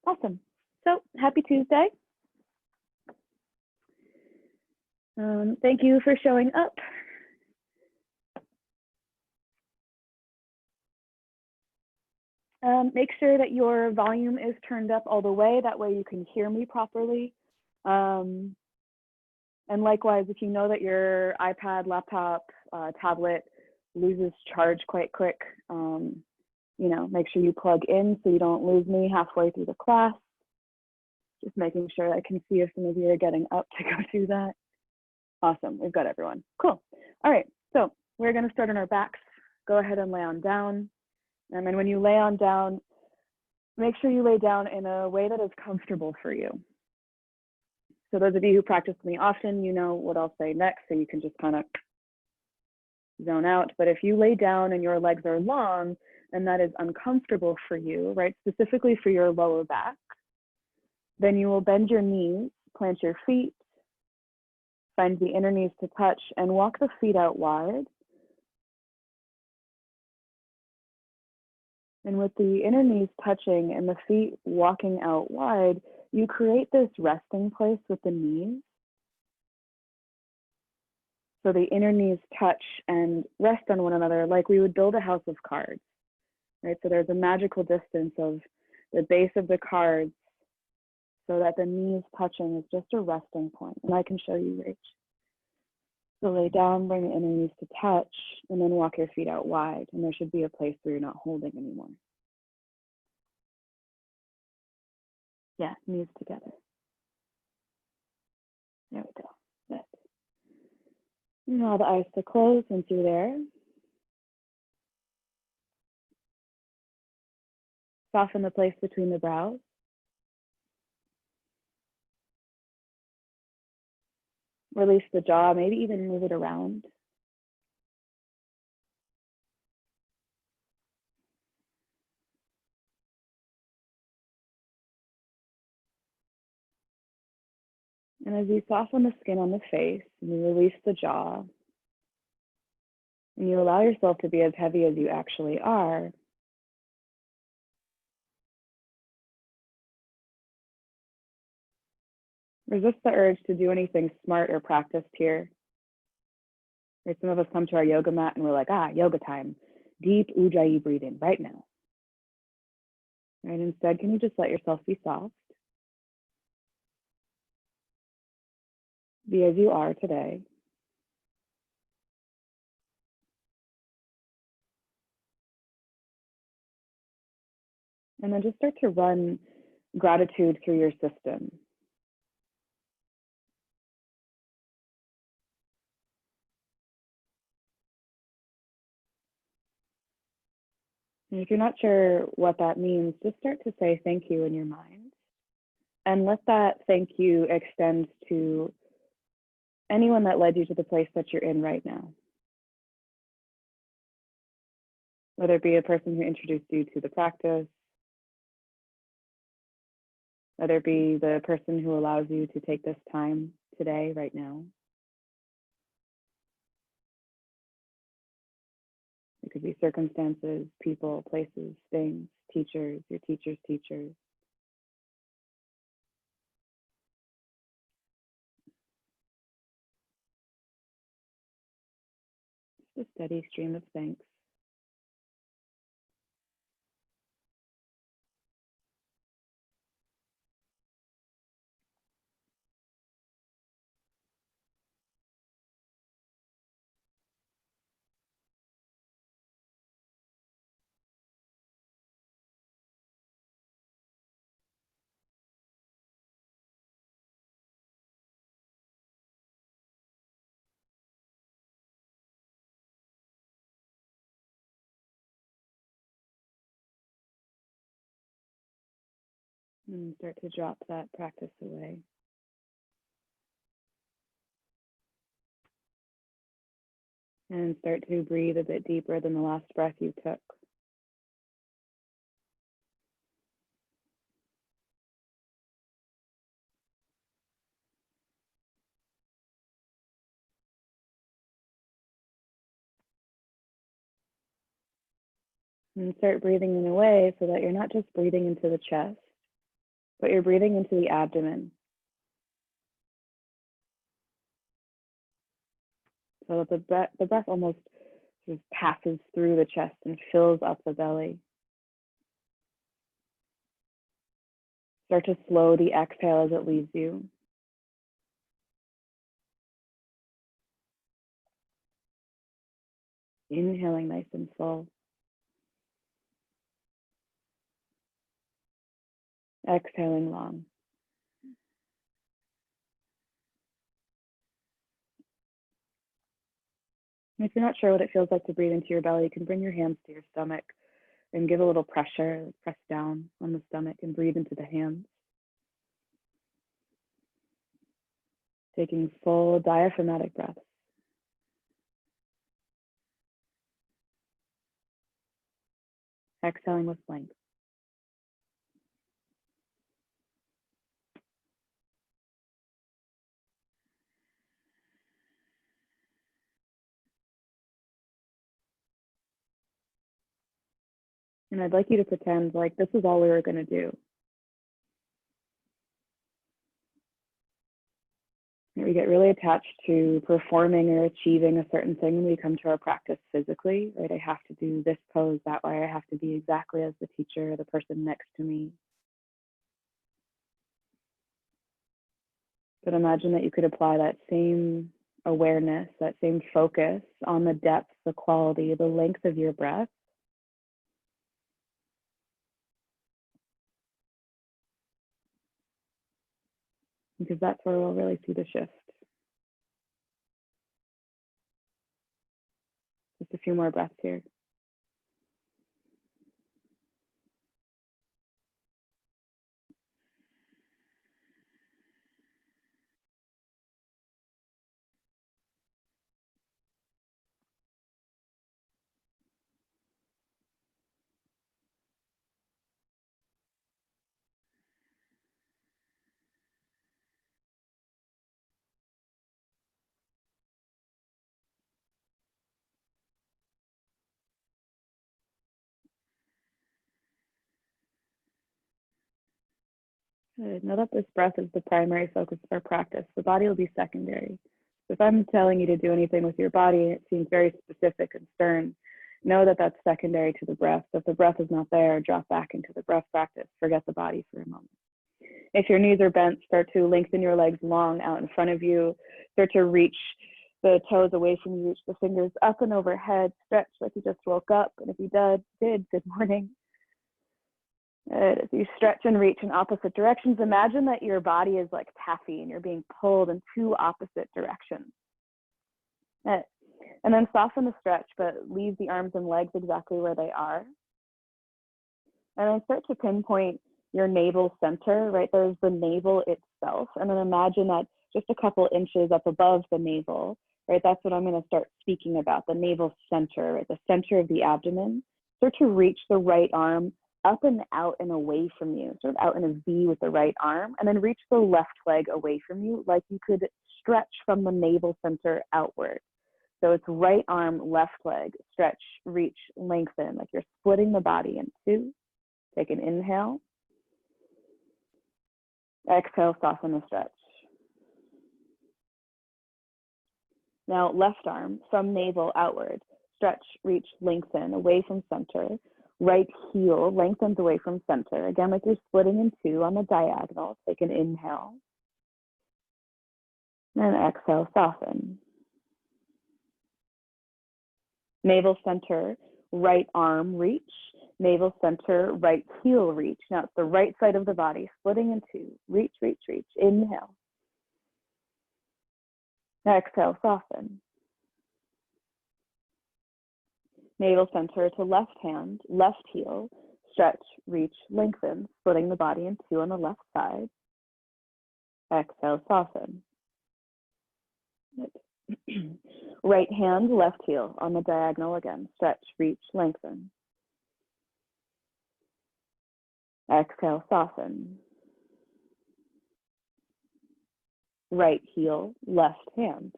Awesome. So happy Tuesday. Thank you for showing up. Make sure that your volume is turned up all the way. That way you can hear me properly. And likewise, if you know that your iPad, laptop, tablet loses charge quite quick, make sure you plug in so you don't lose me halfway through the class. Just making sure I can see if some of you are getting up to go do that. Awesome, we've got everyone. Cool. All right, so we're gonna start on our backs. Go ahead and lay on down. And then when you lay on down, make sure you lay down in a way that is comfortable for you. So those of you who practice with me often, you know what I'll say next, so you can just kind of zone out. But if you lay down and your legs are long and that is uncomfortable for you, right, specifically for your lower back, then you will bend your knees, plant your feet, find the inner knees to touch, and walk the feet out wide. And with the inner knees touching and the feet walking out wide, you create this resting place with the knees. So the inner knees touch and rest on one another like we would build a house of cards, right? So there's a magical distance of the base of the cards so that the knees touching is just a resting point. And I can show you, Rach. So lay down, bring the inner knees to touch, and then walk your feet out wide. And there should be a place where you're not holding anymore. Yeah, knees together. There we go. Good. And allow the eyes to close once you're there. Soften the place between the brows. Release the jaw, maybe even move it around. And as you soften the skin on the face, and you release the jaw, and you allow yourself to be as heavy as you actually are, resist the urge to do anything smart or practiced here. Or some of us come to our yoga mat and we're like, yoga time. Deep ujjayi breathing right now. Right? Instead, can you just let yourself be soft? Be as you are today. And then just start to run gratitude through your system. And if you're not sure what that means, just start to say thank you in your mind. And let that thank you extend to anyone that led you to the place that you're in right now. Whether it be a person who introduced you to the practice, whether it be the person who allows you to take this time today, right now. It could be circumstances, people, places, things, teachers, your teacher's teachers. Just a steady stream of thanks. And start to drop that practice away. And start to breathe a bit deeper than the last breath you took. And start breathing in a way so that you're not just breathing into the chest, but you're breathing into the abdomen. So that the breath almost sort of passes through the chest and fills up the belly. Start to slow the exhale as it leaves you. Inhaling nice and full. Exhaling long. And if you're not sure what it feels like to breathe into your belly, you can bring your hands to your stomach and give a little pressure, press down on the stomach and breathe into the hands. Taking full diaphragmatic breaths. Exhaling with length. And I'd like you to pretend like this is all we were going to do. We get really attached to performing or achieving a certain thing when we come to our practice physically, right? I have to do this pose that way. I have to be exactly as the teacher or the person next to me. But imagine that you could apply that same awareness, that same focus on the depth, the quality, the length of your breath. Because that's where we'll really see the shift. Just a few more breaths here. Good. Know that this breath is the primary focus of our practice. The body will be secondary. So if I'm telling you to do anything with your body, it seems very specific and stern. Know that that's secondary to the breath. So if the breath is not there, drop back into the breath practice. Forget the body for a moment. If your knees are bent, start to lengthen your legs long out in front of you. Start to reach the toes away from you. Reach the fingers up and overhead. Stretch like you just woke up. And if you did, good morning. Good. As you stretch and reach in opposite directions, imagine that your body is like taffy and you're being pulled in two opposite directions. Good. And then soften the stretch, but leave the arms and legs exactly where they are. And then start to pinpoint your navel center, right? There's the navel itself. And then imagine that just a couple inches up above the navel, right? That's what I'm going to start speaking about, the navel center, right? The center of the abdomen. Start to reach the right arm up and out and away from you, sort of out in a V with the right arm, and then reach the left leg away from you, like you could stretch from the navel center outward. So it's right arm, left leg, stretch, reach, lengthen, like you're splitting the body in two. Take an inhale. Exhale, soften the stretch. Now left arm from navel outward, stretch, reach, lengthen, away from center. Right heel lengthens away from center. Again, like you're splitting in two on the diagonal. Take an inhale. And exhale, soften. Navel center, right arm reach. Navel center, right heel reach. Now it's the right side of the body, splitting in two. Reach, reach, reach. Inhale. Exhale, soften. Navel center to left hand, left heel, stretch, reach, lengthen, splitting the body in two on the left side. Exhale, soften. Right hand, left heel on the diagonal again, stretch, reach, lengthen. Exhale, soften. Right heel, left hand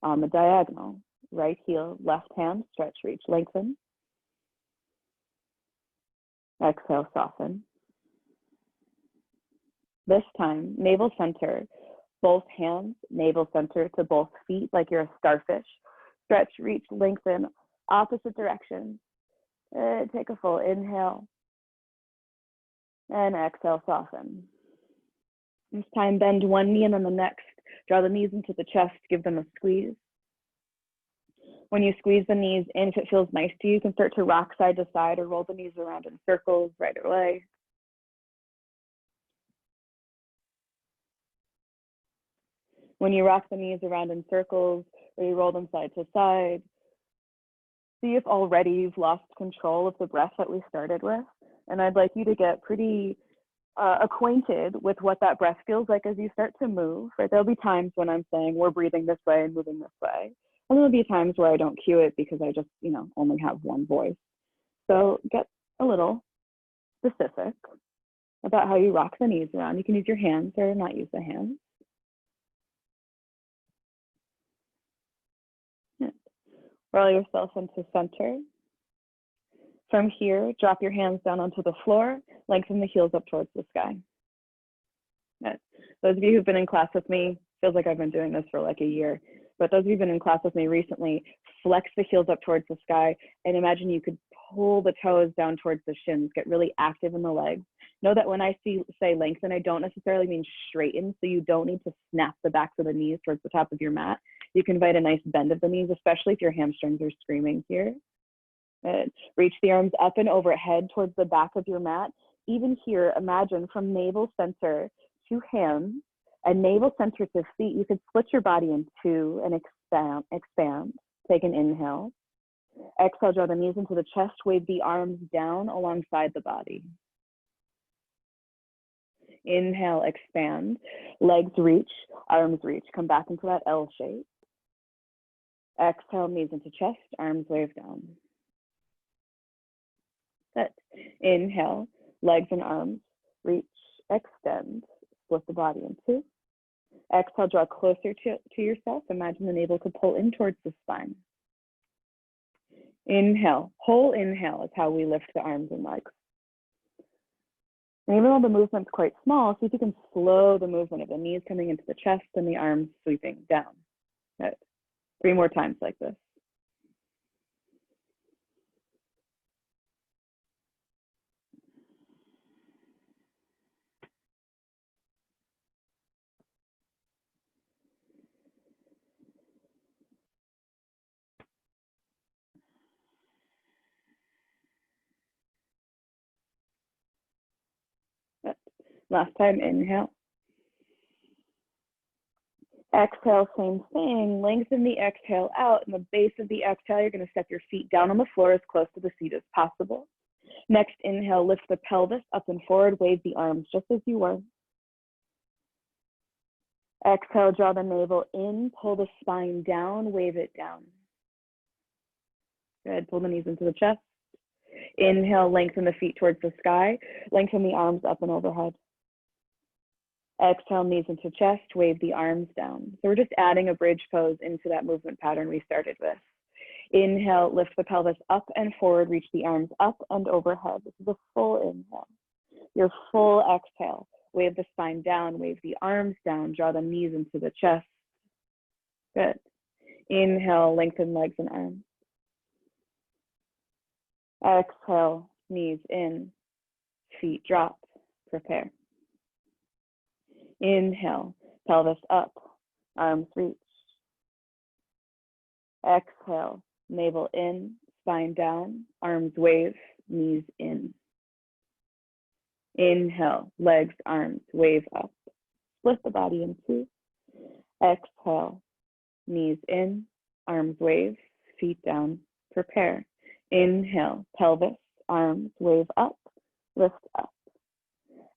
on the diagonal. Right heel, left hand, stretch, reach, lengthen. Exhale, soften. This time, navel center, both hands, navel center to both feet like you're a starfish. Stretch, reach, lengthen, opposite direction. Take a full inhale. And exhale, soften. This time, bend one knee and then the next. Draw the knees into the chest, give them a squeeze. When you squeeze the knees in, if it feels nice to you, you can start to rock side to side or roll the knees around in circles right away. When you rock the knees around in circles or you roll them side to side, see if already you've lost control of the breath that we started with. And I'd like you to get pretty acquainted with what that breath feels like as you start to move. Right? There'll be times when I'm saying we're breathing this way and moving this way. And there'll be times where I don't cue it because I just, only have one voice. So get a little specific about how you rock the knees around. You can use your hands or not use the hands. Roll yourself into center. From here, drop your hands down onto the floor, lengthen the heels up towards the sky. Good. Those of you who've been in class with me, feels like I've been doing this for like a year, but those of you who've been in class with me recently, flex the heels up towards the sky and imagine you could pull the toes down towards the shins, get really active in the legs. Know that when I say lengthen, I don't necessarily mean straighten, so you don't need to snap the backs of the knees towards the top of your mat. You can invite a nice bend of the knees, especially if your hamstrings are screaming here. Good. Reach the arms up and overhead towards the back of your mat. Even here, imagine from navel center to hands and navel center to feet, you could split your body in two and expand. Take an inhale. Exhale, draw the knees into the chest, wave the arms down alongside the body. Inhale, expand. Legs reach, arms reach. Come back into that L shape. Exhale, knees into chest, arms wave down. Good. Inhale, legs and arms, reach, extend, split the body in two. Exhale, draw closer to yourself. Imagine the navel could pull in towards the spine. Inhale, whole inhale is how we lift the arms and legs. And even though the movement's quite small, see if you can slow the movement of the knees coming into the chest and the arms sweeping down. Good. 3 more times like this. Good. Last time, inhale. Exhale, same thing. Lengthen the exhale out. In the base of the exhale, you're going to step your feet down on the floor as close to the seat as possible. Next inhale, lift the pelvis up and forward, wave the arms just as you were. Exhale, draw the navel in, pull the spine down, wave it down. Good, pull the knees into the chest. Inhale, lengthen the feet towards the sky, lengthen the arms up and overhead. Exhale, knees into chest, wave the arms down. So we're just adding a bridge pose into that movement pattern we started with. Inhale, lift the pelvis up and forward, reach the arms up and overhead. This is a full inhale. Your full exhale, wave the spine down, wave the arms down, draw the knees into the chest. Good. Inhale, lengthen legs and arms. Exhale, knees in, feet drop, prepare. Inhale, pelvis up, arms reach. Exhale, navel in, spine down, arms wave, knees in. Inhale, legs, arms, wave up. Split the body in two. Exhale, knees in, arms wave, feet down, prepare. Inhale, pelvis, arms, wave up, lift up.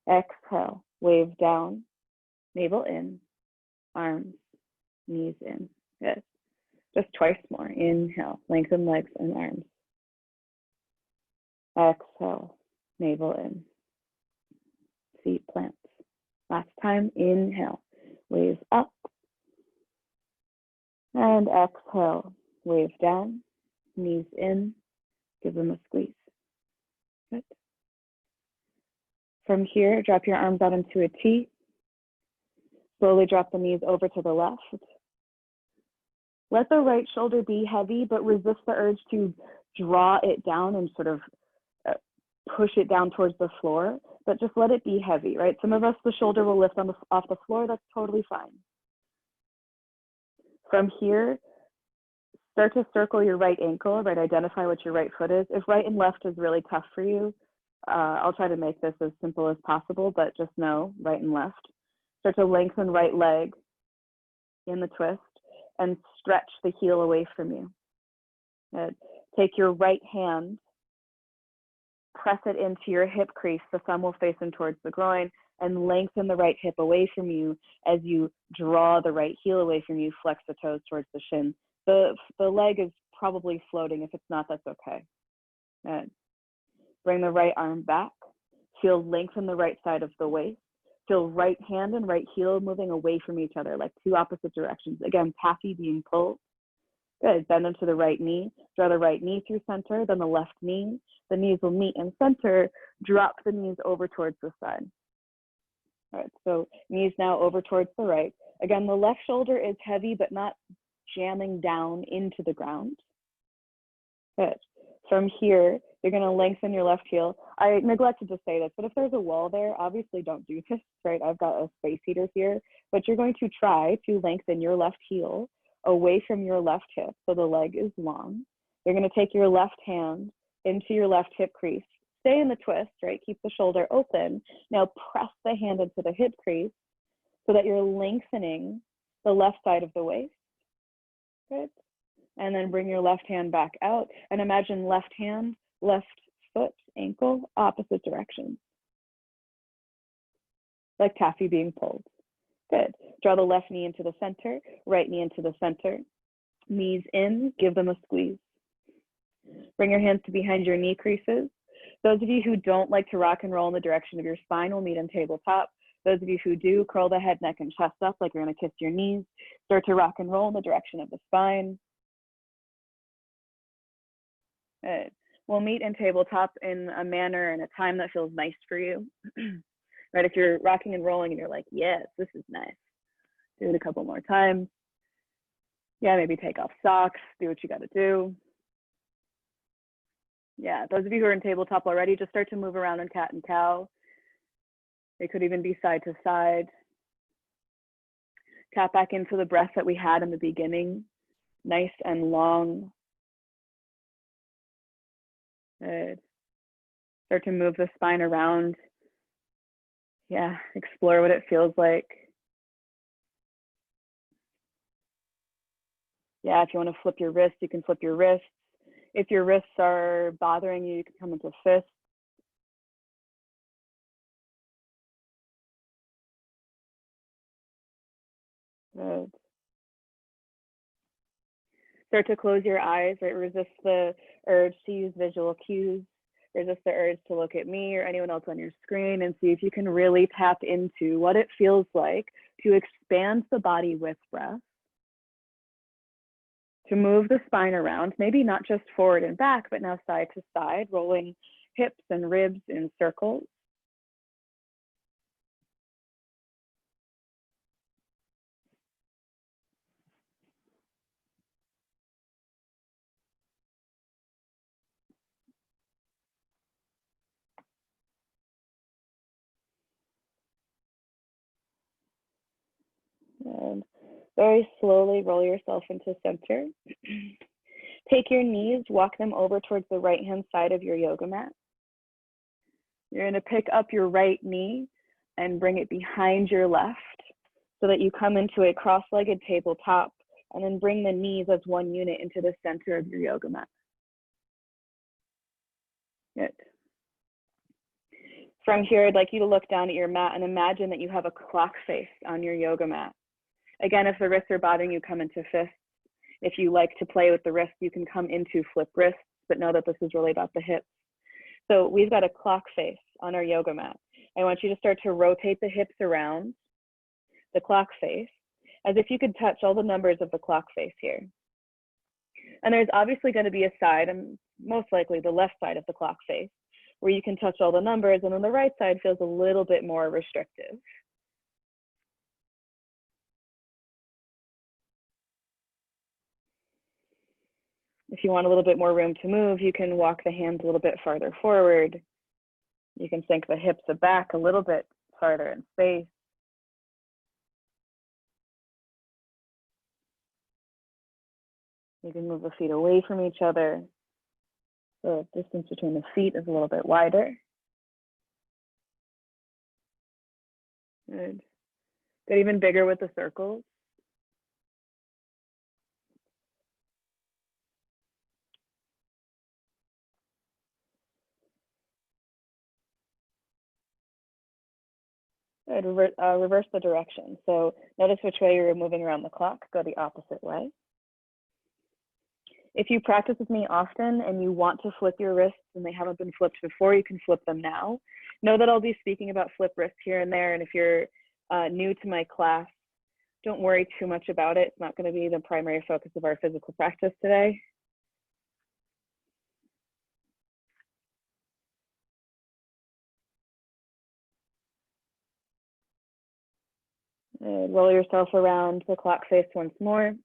Exhale, wave down, navel in, arms, knees in. Good. Just twice more. Inhale, lengthen legs and arms. Exhale, navel in, feet plants. Last time, inhale, wave up. And exhale, wave down, knees in, give them a squeeze. Good. From here, drop your arms out into a T. Slowly drop the knees over to the left. Let the right shoulder be heavy, but resist the urge to draw it down and sort of push it down towards the floor, but just let it be heavy, right? Some of us, the shoulder will lift off the floor. That's totally fine. From here, start to circle your right ankle, right? Identify what your right foot is. If right and left is really tough for you, I'll try to make this as simple as possible, but just know right and left. Start to lengthen right leg in the twist and stretch the heel away from you. Good. Take your right hand, press it into your hip crease. The thumb will face in towards the groin, and lengthen the right hip away from you as you draw the right heel away from you. Flex the toes towards the shin. The leg is probably floating. If it's not, that's okay. Good. Bring the right arm back. Feel lengthen the right side of the waist. Feel right hand and right heel moving away from each other, like two opposite directions. Again, taffy being pulled. Good. Bend into the right knee. Draw the right knee through center, then the left knee. The knees will meet in center. Drop the knees over towards the side. All right, so knees now over towards the right. Again, the left shoulder is heavy, but not jamming down into the ground. Good. From here, you're going to lengthen your left heel. I neglected to say this, but if there's a wall there, obviously don't do this, right? I've got a space heater here, but you're going to try to lengthen your left heel away from your left hip so the leg is long. You're going to take your left hand into your left hip crease. Stay in the twist, right? Keep the shoulder open. Now press the hand into the hip crease so that you're lengthening the left side of the waist. Good. And then bring your left hand back out and imagine left hand, left foot, ankle, opposite direction. Like taffy being pulled. Good. Draw the left knee into the center, right knee into the center. Knees in, give them a squeeze. Bring your hands to behind your knee creases. Those of you who don't like to rock and roll in the direction of your spine will meet in tabletop. Those of you who do, curl the head, neck, and chest up like you're going to kiss your knees. Start to rock and roll in the direction of the spine. Good. We'll meet in tabletop in a manner and a time that feels nice for you. Right, if you're rocking and rolling and you're like, yes, this is nice. Do it a couple more times. Yeah, maybe take off socks, do what you got to do. Yeah, those of you who are in tabletop already, just start to move around in cat and cow. It could even be side to side. Tap back into the breath that we had in the beginning. Nice and long. Good. Start to move the spine around. Yeah, explore what it feels like. Yeah, if you want to flip your wrist, you can flip your wrists. If your wrists are bothering you, you can come into fists. Good. Start to close your eyes, right? Resist the urge to use visual cues. Resist the urge to look at me or anyone else on your screen and see if you can really tap into what it feels like to expand the body with breath. To move the spine around, maybe not just forward and back, but now side to side, rolling hips and ribs in circles. And very slowly roll yourself into center. Take your knees, walk them over towards the right-hand side of your yoga mat. You're going to pick up your right knee and bring it behind your left so that you come into a cross-legged tabletop, and then bring the knees as one unit into the center of your yoga mat. Good. From here, I'd like you to look down at your mat and imagine that you have a clock face on your yoga mat. Again, if the wrists are bothering you, come into fists. If you like to play with the wrists, you can come into flip wrists, but know that this is really about the hips. So we've got a clock face on our yoga mat. I want you to start to rotate the hips around the clock face as if you could touch all the numbers of the clock face here. And there's obviously going to be a side, and most likely the left side of the clock face, where you can touch all the numbers, and then the right side feels a little bit more restrictive. If you want a little bit more room to move, you can walk the hands a little bit farther forward. You can sink the hips back a little bit farther in space. You can move the feet away from each other. So the distance between the feet is a little bit wider. Good. Get even bigger with the circles. Good. Reverse the direction. So notice which way you're moving around the clock. Go the opposite way. If you practice with me often and you want to flip your wrists and they haven't been flipped before, you can flip them now. Know that I'll be speaking about flip wrists here and there. And if you're new to my class, don't worry too much about it. It's not going to be the primary focus of our physical practice today. Roll yourself around the clock face once more.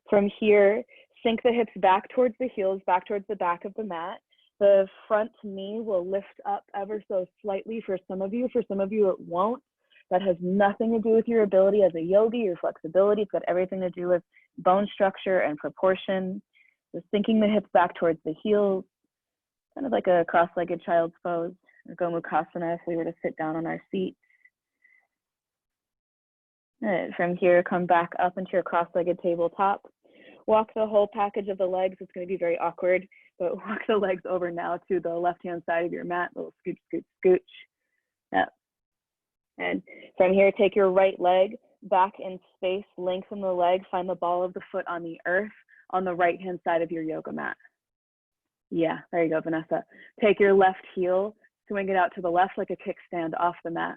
From here, sink the hips back towards the heels, back towards the back of the mat. The front knee will lift up ever so slightly for some of you. For some of you, it won't. That has nothing to do with your ability as a yogi, your flexibility. It's got everything to do with bone structure and proportion. So sinking the hips back towards the heels, kind of like a cross-legged child's pose, or Gomukhasana if we were to sit down on our feet. And from here, come back up into your cross-legged tabletop. Walk the whole package of the legs. It's going to be very awkward, but walk the legs over now to the left-hand side of your mat. Little scooch, scooch, scooch. Yep. And from here, take your right leg back in space, lengthen the leg, find the ball of the foot on the earth on the right-hand side of your yoga mat. Yeah, there you go, Vanessa. Take your left heel, swing it out to the left like a kickstand off the mat.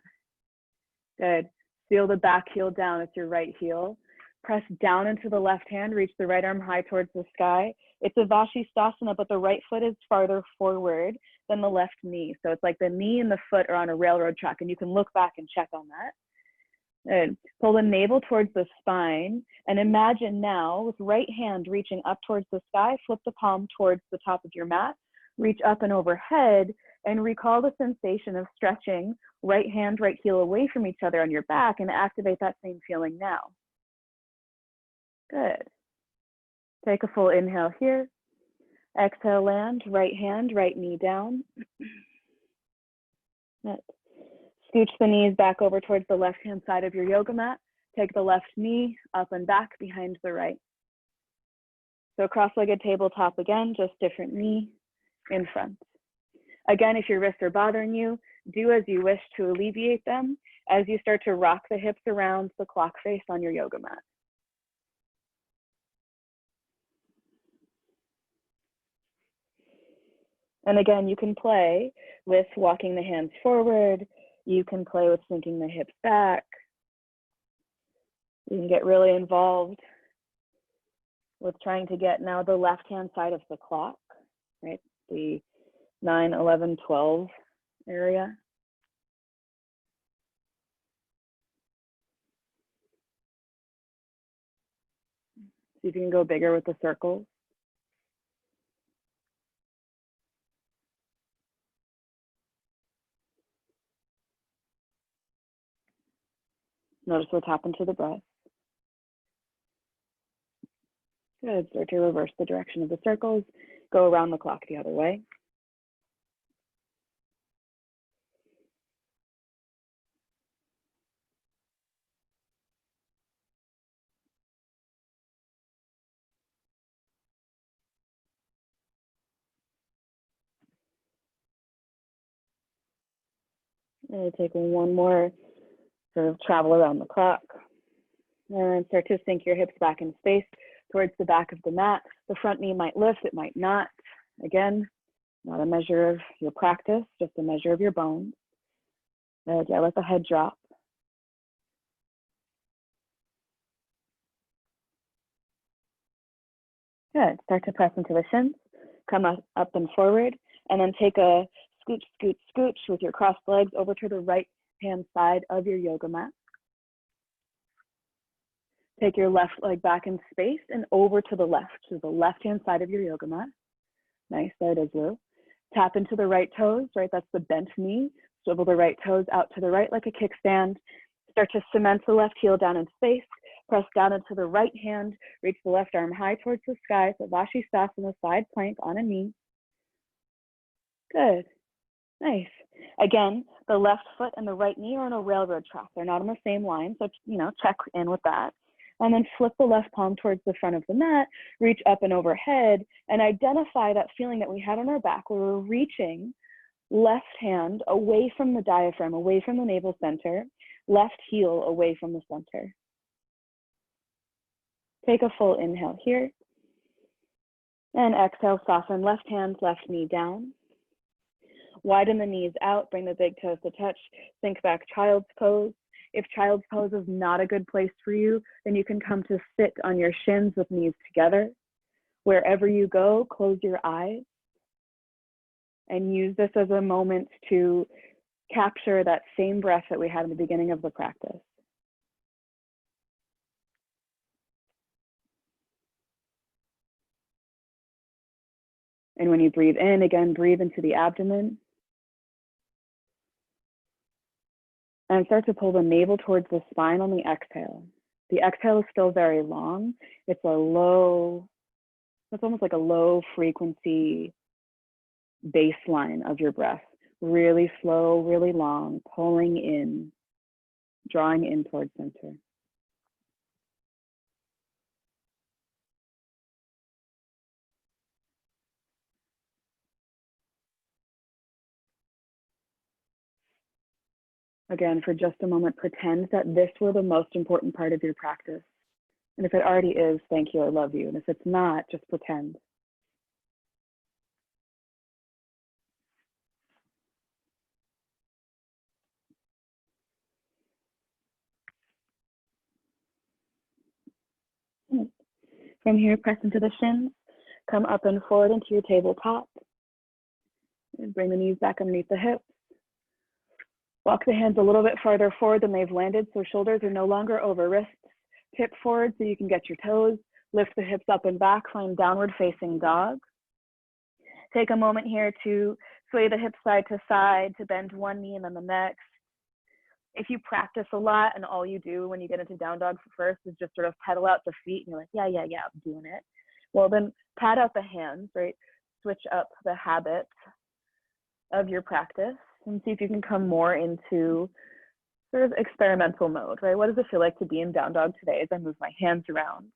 Good. Feel the back heel down. It's your right heel. Press down into the left hand, reach the right arm high towards the sky. It's a Vashisthasana, but the right foot is farther forward than the left knee. So it's like the knee and the foot are on a railroad track, and you can look back and check on that. Good. Pull the navel towards the spine, and imagine now with right hand reaching up towards the sky, flip the palm towards the top of your mat, reach up and overhead, and recall the sensation of stretching right hand, right heel away from each other on your back, and activate that same feeling now. Good. Take a full inhale here. Exhale, land, right hand, right knee down. Good. Scooch the knees back over towards the left-hand side of your yoga mat. Take the left knee up and back behind the right. So cross-legged tabletop again, just different knee in front. Again, if your wrists are bothering you, do as you wish to alleviate them as you start to rock the hips around the clock face on your yoga mat. And again, you can play with walking the hands forward. You can play with sinking the hips back. You can get really involved with trying to get now the left-hand side of the clock, right? The 9, 11, 12 area. See if you can go bigger with the circles. Notice what's happened to the breath. Good. Start to reverse the direction of the circles. Go around the clock the other way. And take one more sort of travel around the clock. And start to sink your hips back in space towards the back of the mat. The front knee might lift, it might not. Again, not a measure of your practice, just a measure of your bones. Good. Yeah, let the head drop. Good. Start to press into the shins. Come up and forward, and then take a scooch, scooch, scooch with your crossed legs over to the right-hand side of your yoga mat. Take your left leg back in space and over to the left, to the left-hand side of your yoga mat. Nice, there it is, Lou. Tap into the right toes, right? That's the bent knee. Swivel the right toes out to the right like a kickstand. Start to cement the left heel down in space. Press down into the right hand. Reach the left arm high towards the sky. So Vashisthasana, side plank on a knee. Good. Nice. Again, the left foot and the right knee are on a railroad track. They're not on the same line, so check in with that. And then flip the left palm towards the front of the mat, reach up and overhead, and identify that feeling that we had on our back where we're reaching left hand away from the diaphragm, away from the navel center, left heel away from the center. Take a full inhale here. And exhale, soften left hand, left knee down. Widen the knees out, bring the big toes to touch. Think back, child's pose. If child's pose is not a good place for you, then you can come to sit on your shins with knees together. Wherever you go, close your eyes and use this as a moment to capture that same breath that we had in the beginning of the practice. And when you breathe in, again, breathe into the abdomen. And start to pull the navel towards the spine on the exhale. The exhale is still very long. It's almost like a low frequency baseline of your breath. Really slow, really long, pulling in, drawing in towards center. Again, for just a moment, pretend that this were the most important part of your practice. And if it already is, thank you, I love you. And if it's not, just pretend. From here, press into the shins, come up and forward into your tabletop. And bring the knees back underneath the hips. Walk the hands a little bit farther forward than they've landed, so shoulders are no longer over wrists. Tip forward so you can get your toes. Lift the hips up and back, find downward facing dog. Take a moment here to sway the hips side to side, to bend one knee and then the next. If you practice a lot and all you do when you get into down dog first is just sort of pedal out the feet and you're like, yeah, I'm doing it. Well, then pad out the hands, right? Switch up the habit of your practice and see if you can come more into sort of experimental mode, right? What does it feel like to be in down dog today as I move my hands around,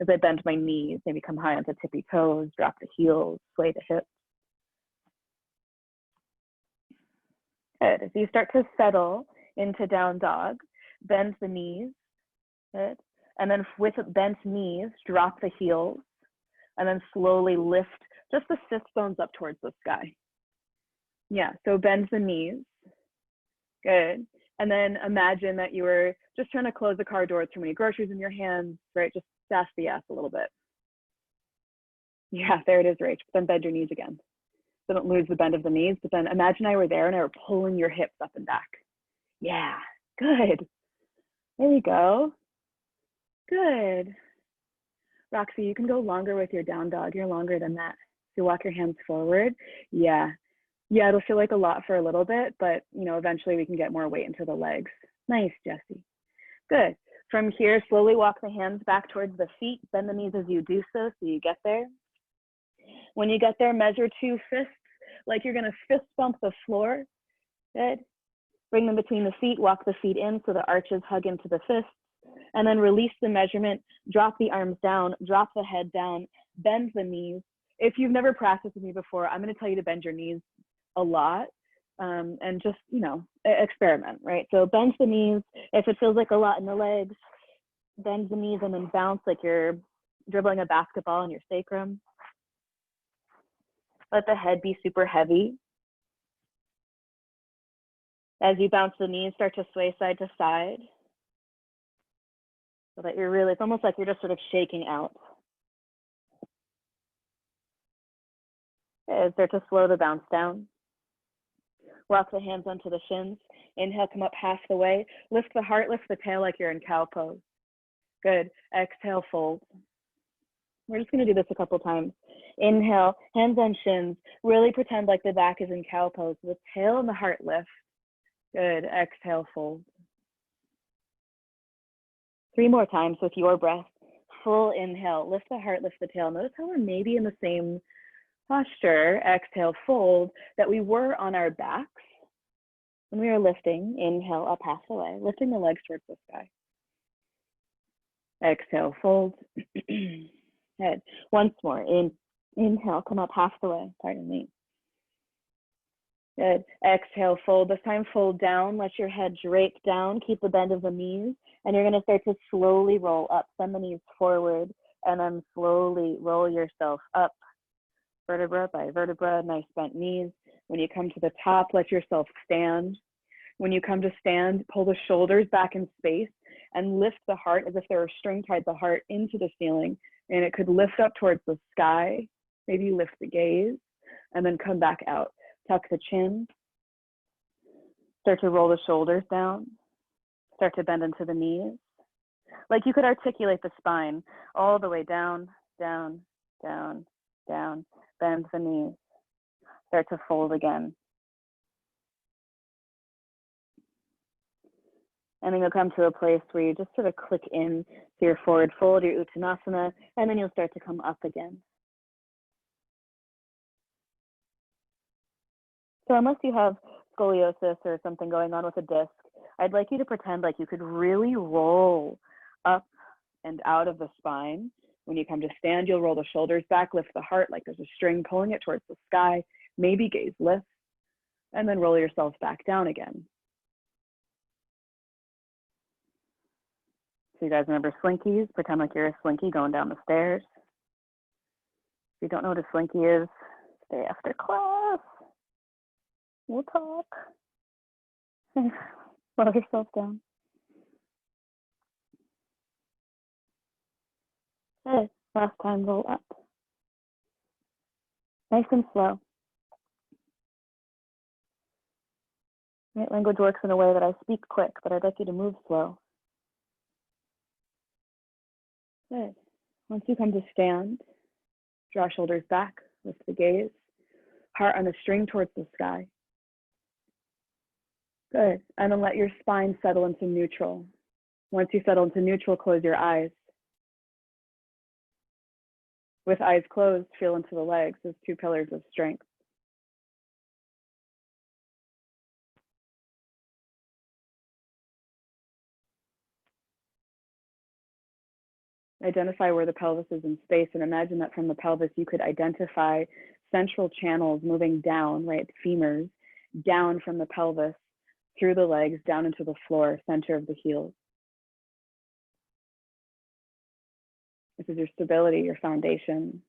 as I bend my knees, maybe come high onto tippy toes, drop the heels, sway the hips. Good. As you start to settle into down dog, bend the knees, good. And then with bent knees, drop the heels, and then slowly lift just the sit bones up towards the sky. Yeah, so bend the knees, good. And then imagine that you were just trying to close the car door with too many groceries in your hands, right? Just sass the ass a little bit. Yeah, there it is, Rach. But then bend your knees again. So don't lose the bend of the knees, but then imagine I were there and I were pulling your hips up and back. Yeah, good. There you go. Good. Roxy, you can go longer with your down dog. You're longer than that. So you walk your hands forward. Yeah, it'll feel like a lot for a little bit, but eventually we can get more weight into the legs. Nice, Jessie. Good. From here, slowly walk the hands back towards the feet. Bend the knees as you do so you get there. When you get there, measure 2 fists, like you're gonna fist bump the floor. Good. Bring them between the feet, walk the feet in so the arches hug into the fists, and then release the measurement, drop the arms down, drop the head down, bend the knees. If you've never practiced with me before, I'm gonna tell you to bend your knees a lot and just, experiment, right? So bend the knees. If it feels like a lot in the legs, bend the knees and then bounce like you're dribbling a basketball in your sacrum. Let the head be super heavy. As you bounce the knees, start to sway side to side so that it's almost like you're just sort of shaking out. Okay, start to slow the bounce down. Walk the hands onto the shins. Inhale, come up half the way. Lift the heart, lift the tail like you're in cow pose. Good. Exhale, fold. We're just gonna do this a couple times. Inhale, hands on shins. Really pretend like the back is in cow pose. The tail and the heart lift. Good. Exhale, fold. 3 more times with your breath. Full inhale, lift the heart, lift the tail. Notice how we're maybe in the same posture, exhale, fold, that we were on our backs when we were lifting. Inhale, up half the way, lifting the legs towards the sky. Exhale, fold. Head. Once more. Inhale, come up half the way. Pardon me. Good. Exhale, fold. This time, fold down. Let your head drape down. Keep the bend of the knees. And you're going to start to slowly roll up. Send the knees forward. And then slowly roll yourself up. Vertebra by vertebra. Nice bent knees. When you come to the top, let yourself stand. When you come to stand, pull the shoulders back in space and lift the heart as if there were string tied the heart into the ceiling. And it could lift up towards the sky. Maybe you lift the gaze and then come back out. Tuck the chin. Start to roll the shoulders down. Start to bend into the knees. Like you could articulate the spine all the way down, down, down, down. Bend the knees. Start to fold again. And then you'll come to a place where you just sort of click in to your forward fold, your Uttanasana, and then you'll start to come up again. So unless you have scoliosis or something going on with a disc, I'd like you to pretend like you could really roll up and out of the spine. When you come to stand, you'll roll the shoulders back, lift the heart like there's a string pulling it towards the sky, maybe gaze lift, and then roll yourself back down again. So you guys remember slinkies? Pretend like you're a slinky going down the stairs. If you don't know what a slinky is, stay after class. We'll talk. Roll yourself down. Good. Last time, roll up. Nice and slow. Right, language works in a way that I speak quick, but I'd like you to move slow. Good. Once you come to stand, draw shoulders back, lift the gaze, heart on a string towards the sky. Good. And then let your spine settle into neutral. Once you settle into neutral, close your eyes. With eyes closed, feel into the legs as 2 pillars of strength. Identify where the pelvis is in space and imagine that from the pelvis you could identify central channels moving down, right, femurs, down from the pelvis, through the legs, down into the floor, center of the heels. This is your stability, your foundation,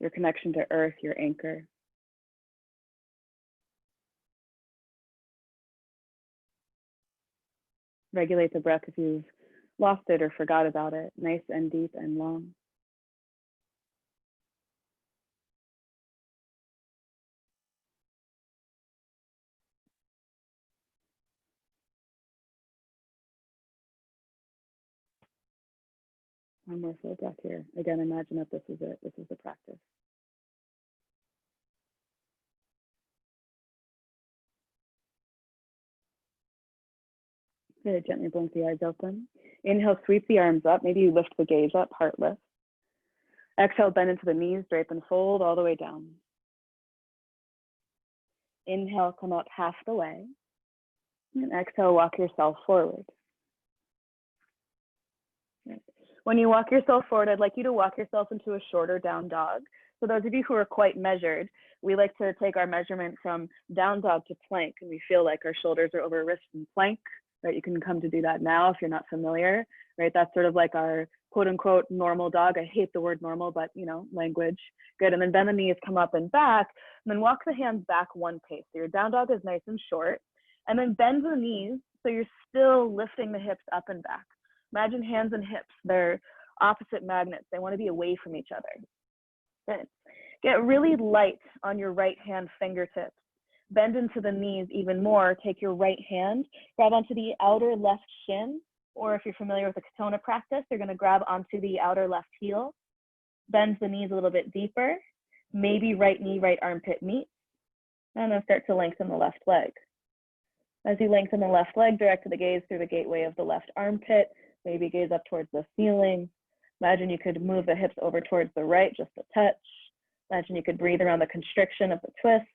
your connection to earth, your anchor. Regulate the breath if you've lost it or forgot about it. Nice and deep and long. One more full breath here. Again, imagine that this is it. This is the practice. Good. Gently blink the eyes open. Inhale, sweep the arms up. Maybe you lift the gaze up, heart lift. Exhale, bend into the knees, drape and fold all the way down. Inhale, come up half the way. And exhale, walk yourself forward. When you walk yourself forward, I'd like you to walk yourself into a shorter down dog. So those of you who are quite measured, we like to take our measurement from down dog to plank, and we feel like our shoulders are over wrist and plank, right? You can come to do that now if you're not familiar, right? That's sort of like our quote unquote normal dog. I hate the word normal, but you know, language. Good. And then bend the knees, come up and back, and then walk the hands back one pace. So your down dog is nice and short, and then bend the knees so you're still lifting the hips up and back. Imagine hands and hips, they're opposite magnets. They want to be away from each other. Good. Get really light on your right hand fingertips. Bend into the knees even more. Take your right hand, grab onto the outer left shin, Or if you're familiar with the Katona practice, you're gonna grab onto the outer left heel, bend the knees a little bit deeper, maybe right knee, right armpit meets, and then start to lengthen the left leg. As you lengthen the left leg, direct the gaze through the gateway of the left armpit, maybe gaze up towards the ceiling. Imagine you could move the hips over towards the right, just a touch. Imagine you could breathe around the constriction of the twist.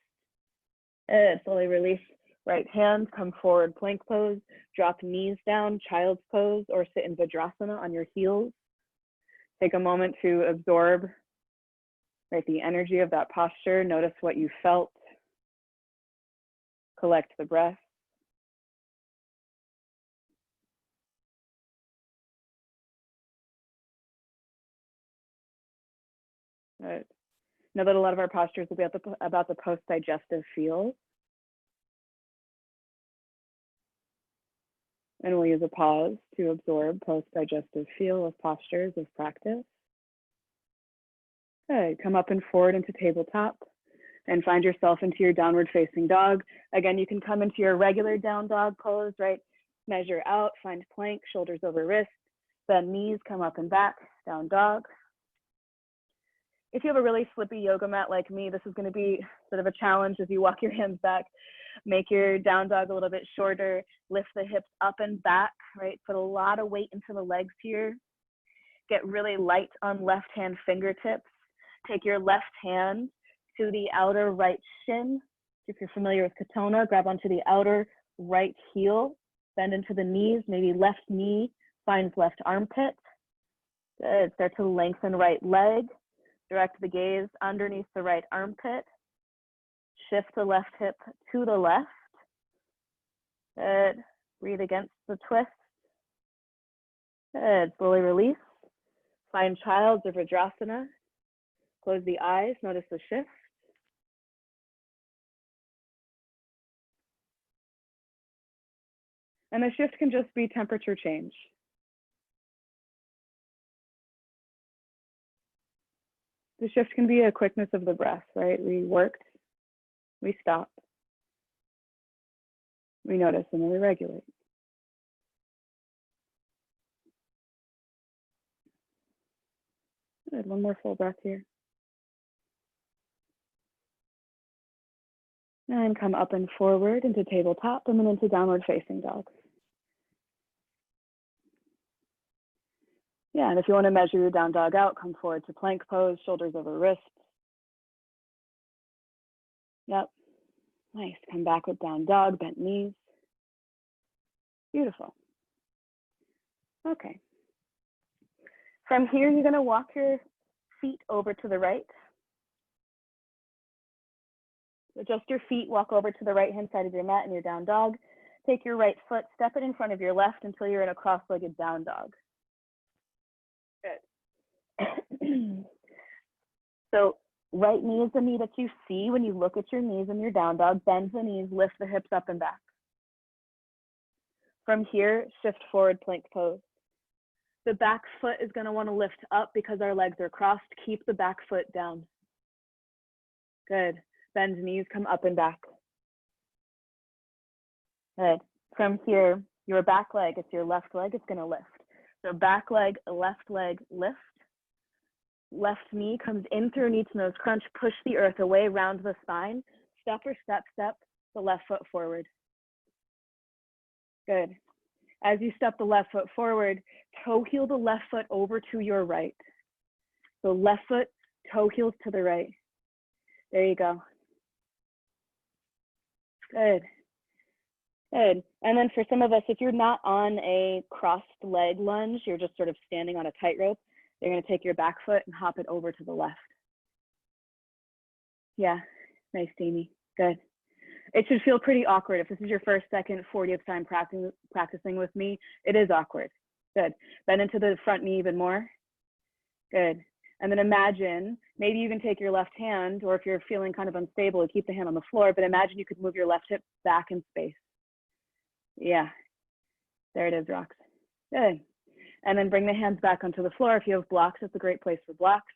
And slowly release right hand, come forward, plank pose, drop knees down, child's pose, or sit in Vajrasana on your heels. Take a moment to absorb, right, the energy of that posture. Notice what you felt. Collect the breath. Right. Know that a lot of our postures will be about the post-digestive feel. And we'll use a pause to absorb post-digestive feel of postures of practice. Okay, come up and forward into tabletop and find yourself into your downward facing dog. Again, you can come into your regular down dog pose, right? Measure out, find plank, shoulders over wrist, bend knees, come up and back, down dog. If you have a really slippy yoga mat like me, this is going to be sort of a challenge as you walk your hands back. Make your down dog a little bit shorter, lift the hips up and back, right? Put a lot of weight into the legs here. Get really light on left hand fingertips. Take your left hand to the outer right shin. If you're familiar with Katona, grab onto the outer right heel, bend into the knees, maybe left knee finds left armpit. Good, start to lengthen right leg. Direct the gaze underneath the right armpit. Shift the left hip to the left. Good. Breathe against the twist. Good. Slowly release. Find child's or Vajrasana. Close the eyes. Notice the shift. And the shift can just be temperature change. The shift can be a quickness of the breath, right? We worked, we stop, we notice, and then we regulate. Good, one more full breath here. And come up and forward into tabletop and then into downward facing dog. Yeah, and if you want to measure your down dog out, come forward to plank pose, shoulders over wrists. Yep, nice. Come back with down dog, bent knees. Beautiful. Okay. From here, you're going to walk your feet over to the right. Adjust your feet, walk over to the right-hand side of your mat in your down dog. Take your right foot, step it in front of your left until you're in a cross-legged down dog. Good. So right knee is the knee that you see when you look at your knees in your down dog. Bend the knees, lift the hips up and back. From here, shift forward plank pose. The back foot is going to want to lift up because our legs are crossed. Keep the back foot down. Good. Bend knees, come up and back. Good. From here, your back leg, it's your left leg, it's going to lift. So back leg, lift. Left knee comes in through knee to nose crunch, push the earth away, round the spine. Step or step, the left foot forward. Good. As you step the left foot forward, toe heel the left foot over to your right. So left foot, toe heels to the right. There you go. Good. Good. And then for some of us, if you're not on a crossed leg lunge, you're just sort of standing on a tightrope, you're going to take your back foot and hop it over to the left. Yeah, nice, Amy. Good. It should feel pretty awkward. If this is your first, second, 40th time practicing with me, it is awkward. Good. Bend into the front knee even more. Good. And then imagine, maybe you can take your left hand, or if you're feeling kind of unstable, keep the hand on the floor, but imagine you could move your left hip back in space. Yeah, there it is, Rox. Good. And then bring the hands back onto the floor. If you have blocks, it's a great place for blocks.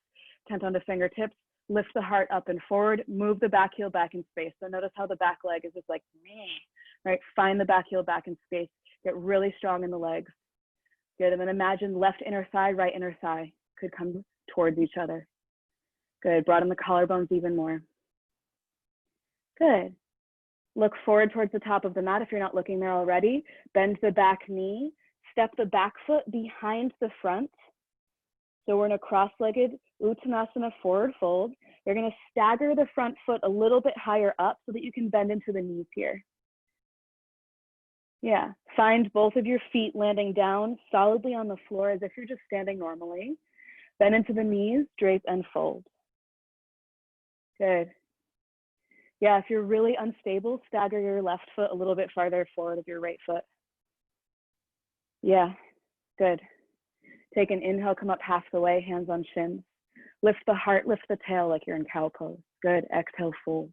Tent onto fingertips, lift the heart up and forward, move the back heel back in space. So notice how the back leg is just like, meh, right? Find the back heel back in space. Get really strong in the legs. Good, and then imagine left inner thigh, right inner thigh could come towards each other. Good, broaden the collarbones even more. Good. Look forward towards the top of the mat if you're not looking there already. Bend the back knee, step the back foot behind the front. So we're in a cross-legged Uttanasana forward fold. You're gonna stagger the front foot a little bit higher up so that you can bend into the knees here. Yeah, find both of your feet landing down solidly on the floor as if you're just standing normally. Bend into the knees, drape and fold. Good. Yeah, if you're really unstable, stagger your left foot a little bit farther forward of your right foot. Yeah, good. Take an inhale, come up half the way, hands on shins. Lift the heart, lift the tail like you're in cow pose. Good, exhale, fold.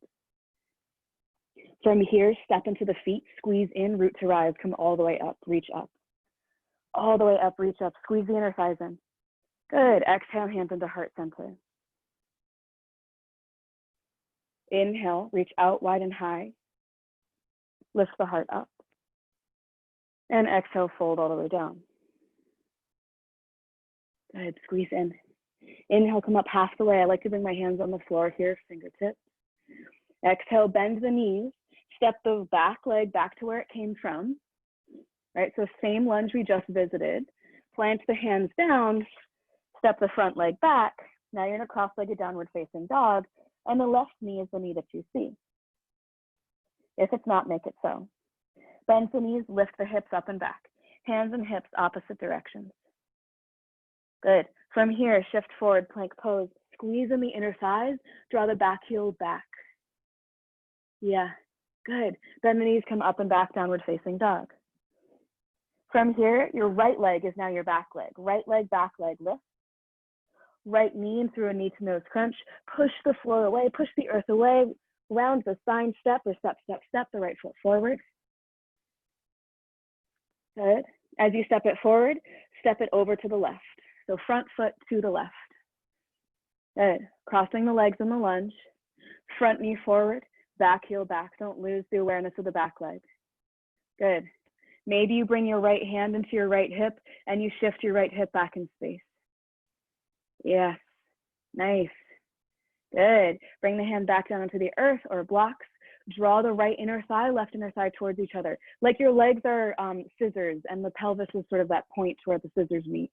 From here, step into the feet, squeeze in, root to rise, come all the way up, reach up. All the way up, reach up, squeeze the inner thighs in. Good, exhale, hands into heart center. Inhale, reach out wide and high. Lift the heart up. And exhale, fold all the way down. Good, squeeze in. Inhale, come up half the way. I like to bring my hands on the floor here, fingertips. Exhale, bend the knees. Step the back leg back to where it came from. Right, so same lunge we just visited. Plant the hands down, step the front leg back. Now you're in a cross-legged downward facing dog, and the left knee is the knee that you see. If it's not, make it so. Bend the knees, lift the hips up and back. Hands and hips opposite directions. Good. From here, shift forward, plank pose. Squeeze in the inner thighs, draw the back heel back. Yeah, good. Bend the knees, come up and back, downward facing dog. From here, your right leg is now your back leg. Right leg, back leg, lift. Right knee in through a knee to nose crunch. Push the floor away, push the earth away. Round the spine, step or step, step, step the right foot forward. Good. As you step it forward, step it over to the left. So front foot to the left. Good. Crossing the legs in the lunge. Front knee forward, back heel back. Don't lose the awareness of the back leg. Good. Maybe you bring your right hand into your right hip and you shift your right hip back in space. Yes. Nice. Good. Bring the hand back down into the earth or blocks. Draw the right inner thigh, left inner thigh towards each other. Like your legs are scissors and the pelvis is sort of that point where the scissors meet.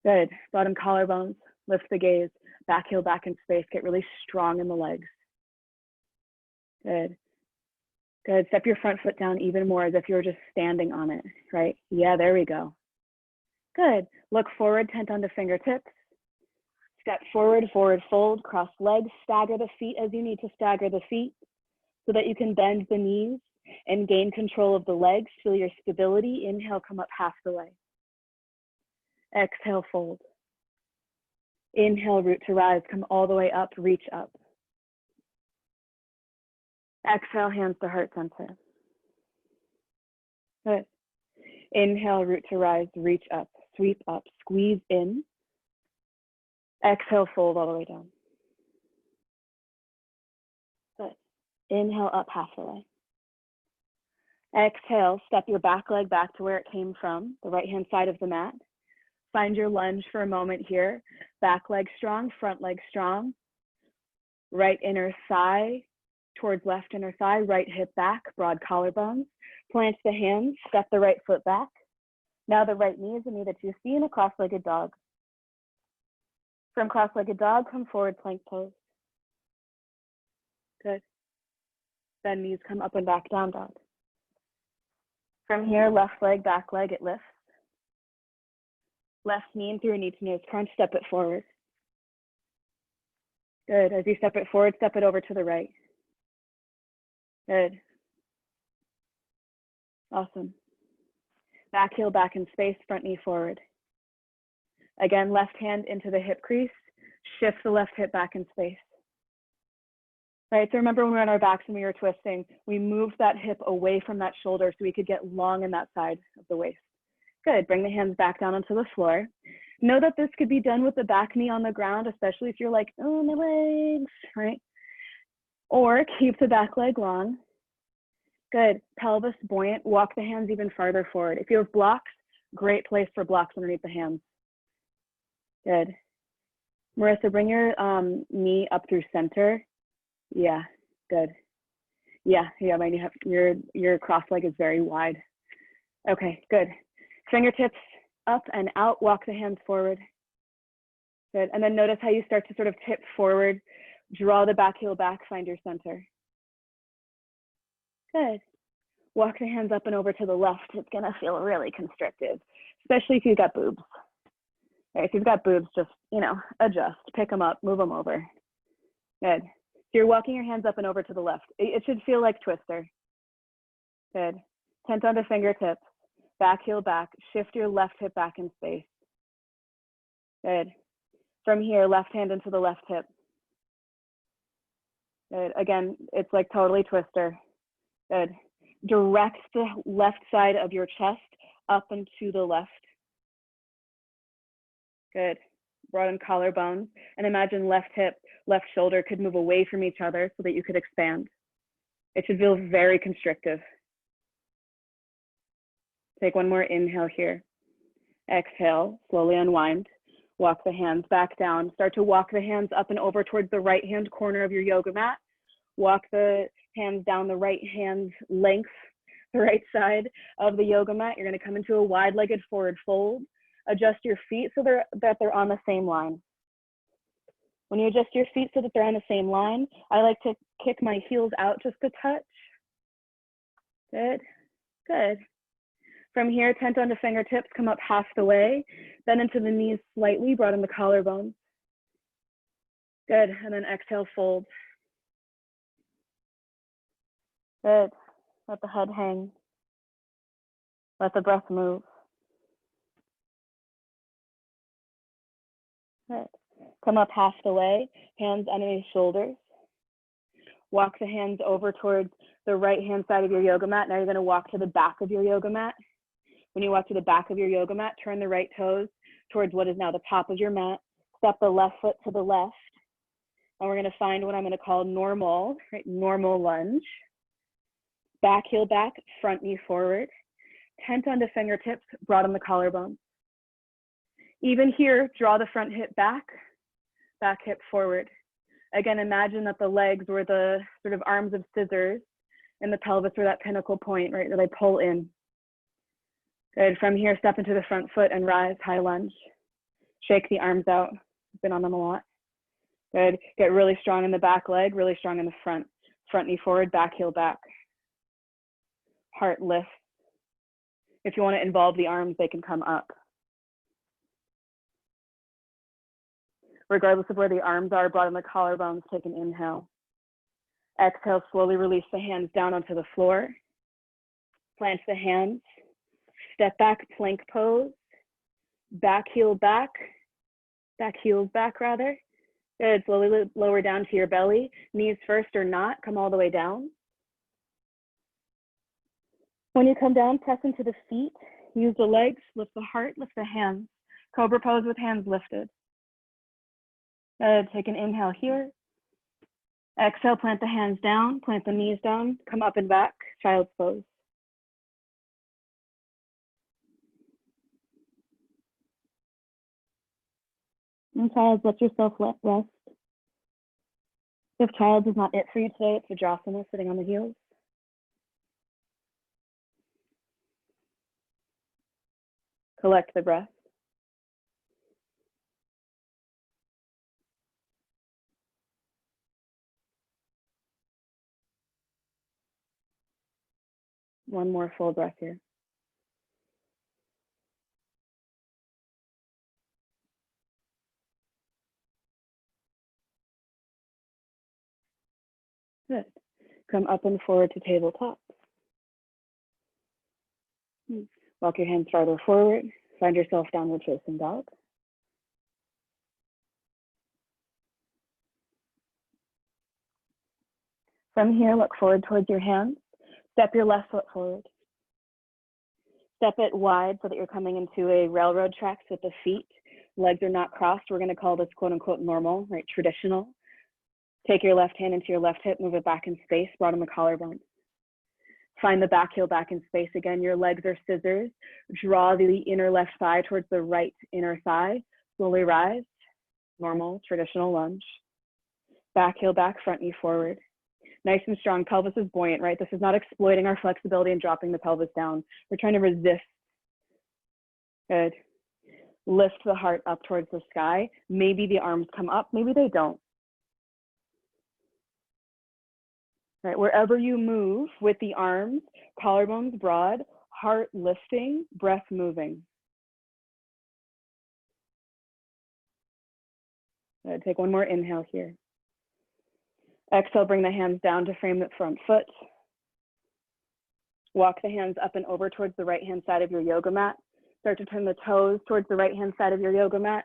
Good. Bottom collarbones, lift the gaze, back heel back in space, get really strong in the legs. Good. Good. Step your front foot down even more as if you were just standing on it, right? Yeah, there we go. Good. Look forward, tent onto fingertips. Step forward, forward fold, cross legs, stagger the feet as you need to stagger the feet so that you can bend the knees and gain control of the legs. Feel your stability. Inhale, come up half the way. Exhale, fold. Inhale, root to rise, come all the way up, reach up. Exhale, hands to heart center. Good. Inhale, root to rise, reach up, sweep up, squeeze in. Exhale, fold all the way down. Good. Inhale, up half the way. Exhale, step your back leg back to where it came from, the right-hand side of the mat. Find your lunge for a moment here. Back leg strong, front leg strong. Right inner thigh towards left inner thigh, right hip back, broad collarbones. Plant the hands, step the right foot back. Now the right knee is the knee that you see in a cross-legged dog. From cross-legged dog, come forward, plank pose. Good. Bend knees, come up and back, down dog. From here, left leg, back leg, it lifts. Left knee in through a knee to nose crunch, step it forward. Good. As you step it forward, step it over to the right. Good. Awesome. Back heel back in space, front knee forward. Again, left hand into the hip crease, shift the left hip back in space. Right, so remember when we were on our backs and we were twisting, we moved that hip away from that shoulder so we could get long in that side of the waist. Good, bring the hands back down onto the floor. Know that this could be done with the back knee on the ground, especially if you're like, oh, my legs, right? Or keep the back leg long. Good, pelvis buoyant, walk the hands even farther forward. If you have blocks, Great place for blocks underneath the hands. Good. Marissa, bring your knee up through center. Yeah, good. Yeah, my knee, your cross leg is very wide. Okay, good. Fingertips up and out, walk the hands forward. Good, and then notice how you start to sort of tip forward, draw the back heel back, find your center. Good. Walk the hands up and over to the left. It's gonna feel really constrictive, especially if you've got boobs. Right, if you've got boobs, just, adjust, pick them up, move them over. Good. So you're walking your hands up and over to the left. It should feel like twister. Good. Tent onto fingertips, back heel back, shift your left hip back in space. Good. From here, left hand into the left hip. Good. Again, it's like totally twister. Good. Direct the left side of your chest up and to the left. Good. Broaden collarbones and imagine left hip, left shoulder could move away from each other so that you could expand. It should feel very constrictive. Take one more inhale here. Exhale, slowly unwind. Walk the hands back down. Start to walk the hands up and over towards the right hand corner of your yoga mat. Walk the hands down the right hand length, the right side of the yoga mat. You're going to come into a wide-legged forward fold. Adjust your feet so that they're on the same line. When you adjust your feet so that they're on the same line, I like to kick my heels out just a touch. Good, good. From here, tent onto fingertips, come up half the way, then into the knees slightly, broaden the collarbones. Good, and then exhale, fold. Good, let the head hang. Let the breath move. Good. Come up half the way, hands underneath shoulders. Walk the hands over towards the right hand side of your yoga mat. Now you're going to walk to the back of your yoga mat. When you walk to the back of your yoga mat, turn the right toes towards what is now the top of your mat. Step the left foot to the left. And we're going to find what I'm going to call normal, right? Normal lunge. Back heel back, front knee forward. Tent onto fingertips, broaden the collarbone. Even here, draw the front hip back hip forward. Again, imagine that the legs were the sort of arms of scissors and the pelvis were that pinnacle point, right, that I pull in. Good, from here, step into the front foot and rise, high lunge. Shake the arms out, I've been on them a lot. Good, get really strong in the back leg, really strong in the front. Front knee forward, back heel back. Heart lifts. If you want to involve the arms, they can come up. Regardless of where the arms are, broaden the collarbones, take an inhale. Exhale, slowly release the hands down onto the floor. Plant the hands. Step back, plank pose. Back heels back rather. Good, slowly lower down to your belly. Knees first or not, come all the way down. When you come down, press into the feet. Use the legs, lift the heart, lift the hands. Cobra pose with hands lifted. Good, take an inhale here. Exhale, plant the hands down, plant the knees down, come up and back, child's pose. And child, let yourself rest. If child is not it for you today, it's Vajrasana, sitting on the heels. Collect the breath. One more full breath here. Good. Come up and forward to tabletop. Walk your hands farther forward. Find yourself downward facing dog. From here, look forward towards your hands. Step your left foot forward. Step it wide so that you're coming into a railroad tracks with the feet. Legs are not crossed. We're going to call this quote unquote normal, right? Traditional. Take your left hand into your left hip, move it back in space, broaden the collarbone. Find the back heel back in space. Again, your legs are scissors. Draw the inner left thigh towards the right inner thigh. Slowly rise. Normal, traditional lunge. Back heel back, front knee forward. Nice and strong. Pelvis is buoyant, right? This is not exploiting our flexibility and dropping the pelvis down. We're trying to resist. Good. Lift the heart up towards the sky. Maybe the arms come up, maybe they don't. Right, wherever you move with the arms, collarbones broad, heart lifting, breath moving. Good. Take one more inhale here. Exhale, bring the hands down to frame the front foot. Walk the hands up and over towards the right-hand side of your yoga mat. Start to turn the toes towards the right-hand side of your yoga mat.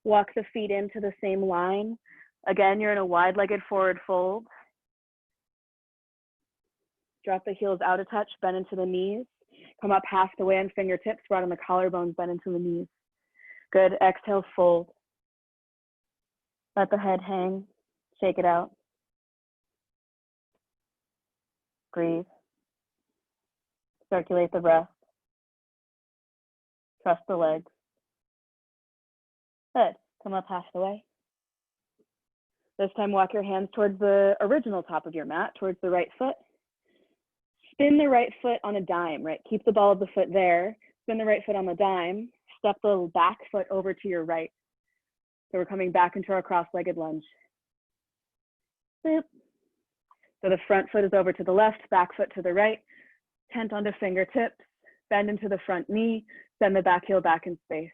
Walk the feet into the same line. Again, you're in a wide-legged forward fold. Drop the heels out a touch, bend into the knees. Come up half the way on fingertips, broaden the collarbones, bend into the knees. Good, exhale, fold. Let the head hang, shake it out. Breathe. Circulate the breath. Trust the legs. Good, come up half the way. This time, walk your hands towards the original top of your mat, towards the right foot. Spin the right foot on a dime, right? Keep the ball of the foot there. Spin the right foot on the dime. Step the back foot over to your right. So we're coming back into our cross-legged lunge. Boop. So the front foot is over to the left, back foot to the right. Tent onto fingertips. Bend into the front knee. Send the back heel back in space.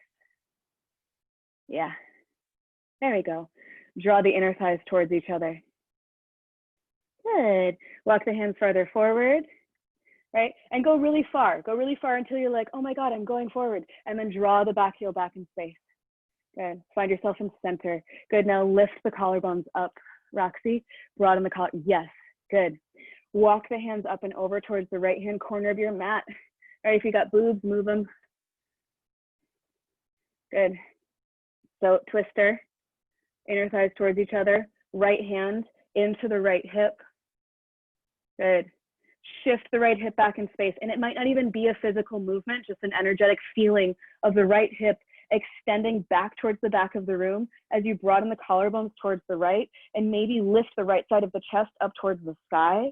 Yeah. There we go. Draw the inner thighs towards each other. Good. Walk the hands farther forward. Right? And go really far. Go really far until you're like, oh my God, I'm going forward. And then draw the back heel back in space. Good. Find yourself in center. Good. Now lift the collarbones up. Roxy, broaden the collar. Yes. Good. Walk the hands up and over towards the right-hand corner of your mat. All right, if you got boobs, move them. Good. So twister, inner thighs towards each other. Right hand into the right hip. Good. Shift the right hip back in space. And it might not even be a physical movement, just an energetic feeling of the right hip extending back towards the back of the room as you broaden the collarbones towards the right and maybe lift the right side of the chest up towards the sky.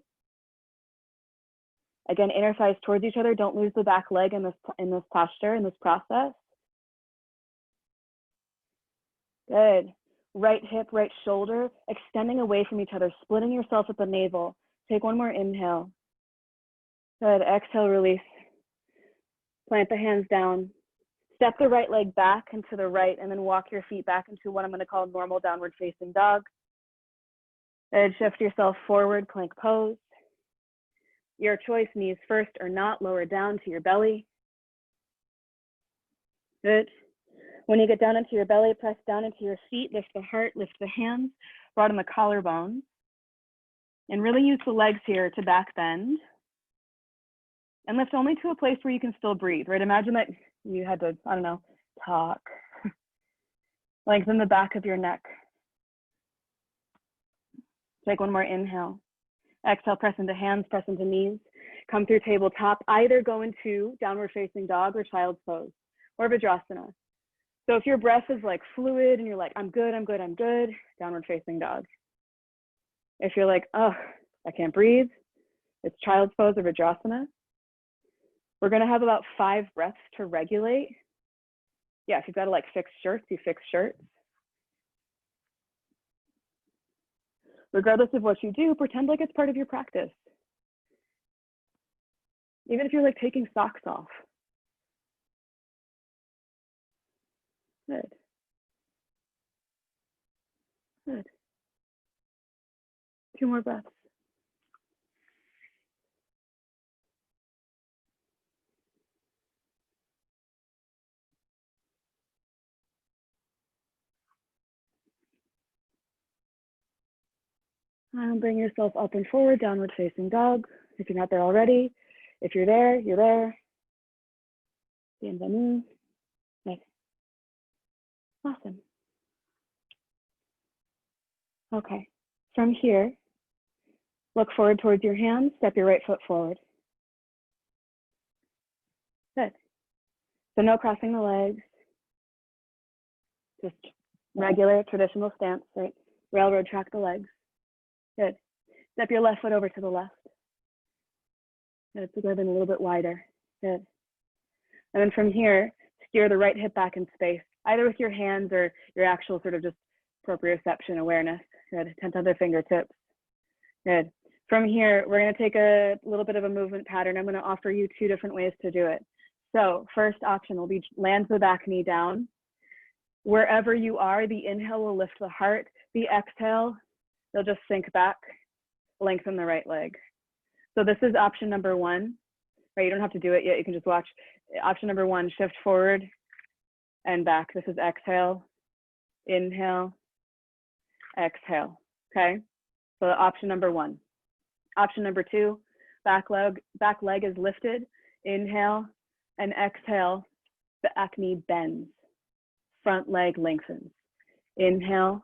Again, inner thighs towards each other. Don't lose the back leg in this posture, in this process. Good. Right hip, right shoulder, extending away from each other, splitting yourself at the navel. Take one more inhale. Good. Exhale, release. Plant the hands down. Step the right leg back and to the right, and then walk your feet back into what I'm going to call normal downward facing dog. And shift yourself forward, plank pose. Your choice, knees first or not, lower down to your belly. Good. When you get down into your belly, press down into your feet, lift the heart, lift the hands, broaden the collarbones, and really use the legs here to back bend. And lift only to a place where you can still breathe, right? Imagine that you had to, I don't know, talk. Lengthen the back of your neck. Take one more inhale. Exhale, press into hands, press into knees. Come through tabletop. Either go into downward facing dog or child's pose or Vajrasana. So if your breath is like fluid and you're like, I'm good, I'm good, I'm good, downward facing dog. If you're like, oh, I can't breathe, it's child's pose or Vajrasana. We're gonna have about 5 breaths to regulate. Yeah, if you've got to like fix shirts, you fix shirts. Regardless of what you do, pretend like it's part of your practice. Even if you're like taking socks off. Good. Good. 2 more breaths. And bring yourself up and forward, downward facing dog. If you're not there already, if you're there, you're there. Bienvenue. Nice. Awesome. Okay. From here, look forward towards your hands, step your right foot forward. So no crossing the legs, just regular traditional stance, right? Railroad track the legs. Good. Step your left foot over to the left. Good. So go even a little bit wider. Good. And then from here, steer the right hip back in space, either with your hands or your actual sort of just proprioception awareness. Good. 10 other fingertips. Good. From here, we're going to take a little bit of a movement pattern. I'm going to offer you 2 different ways to do it. So first option will be land the back knee down. Wherever you are, the inhale will lift the heart. The exhale, you'll just sink back, lengthen the right leg. So this is option number 1, right? You don't have to do it yet. You can just watch. Option number 1, shift forward and back. This is exhale, inhale, exhale, okay? So option number 1. Option number 2, back leg is lifted, inhale, and exhale, the back knee bends, front leg lengthens. Inhale,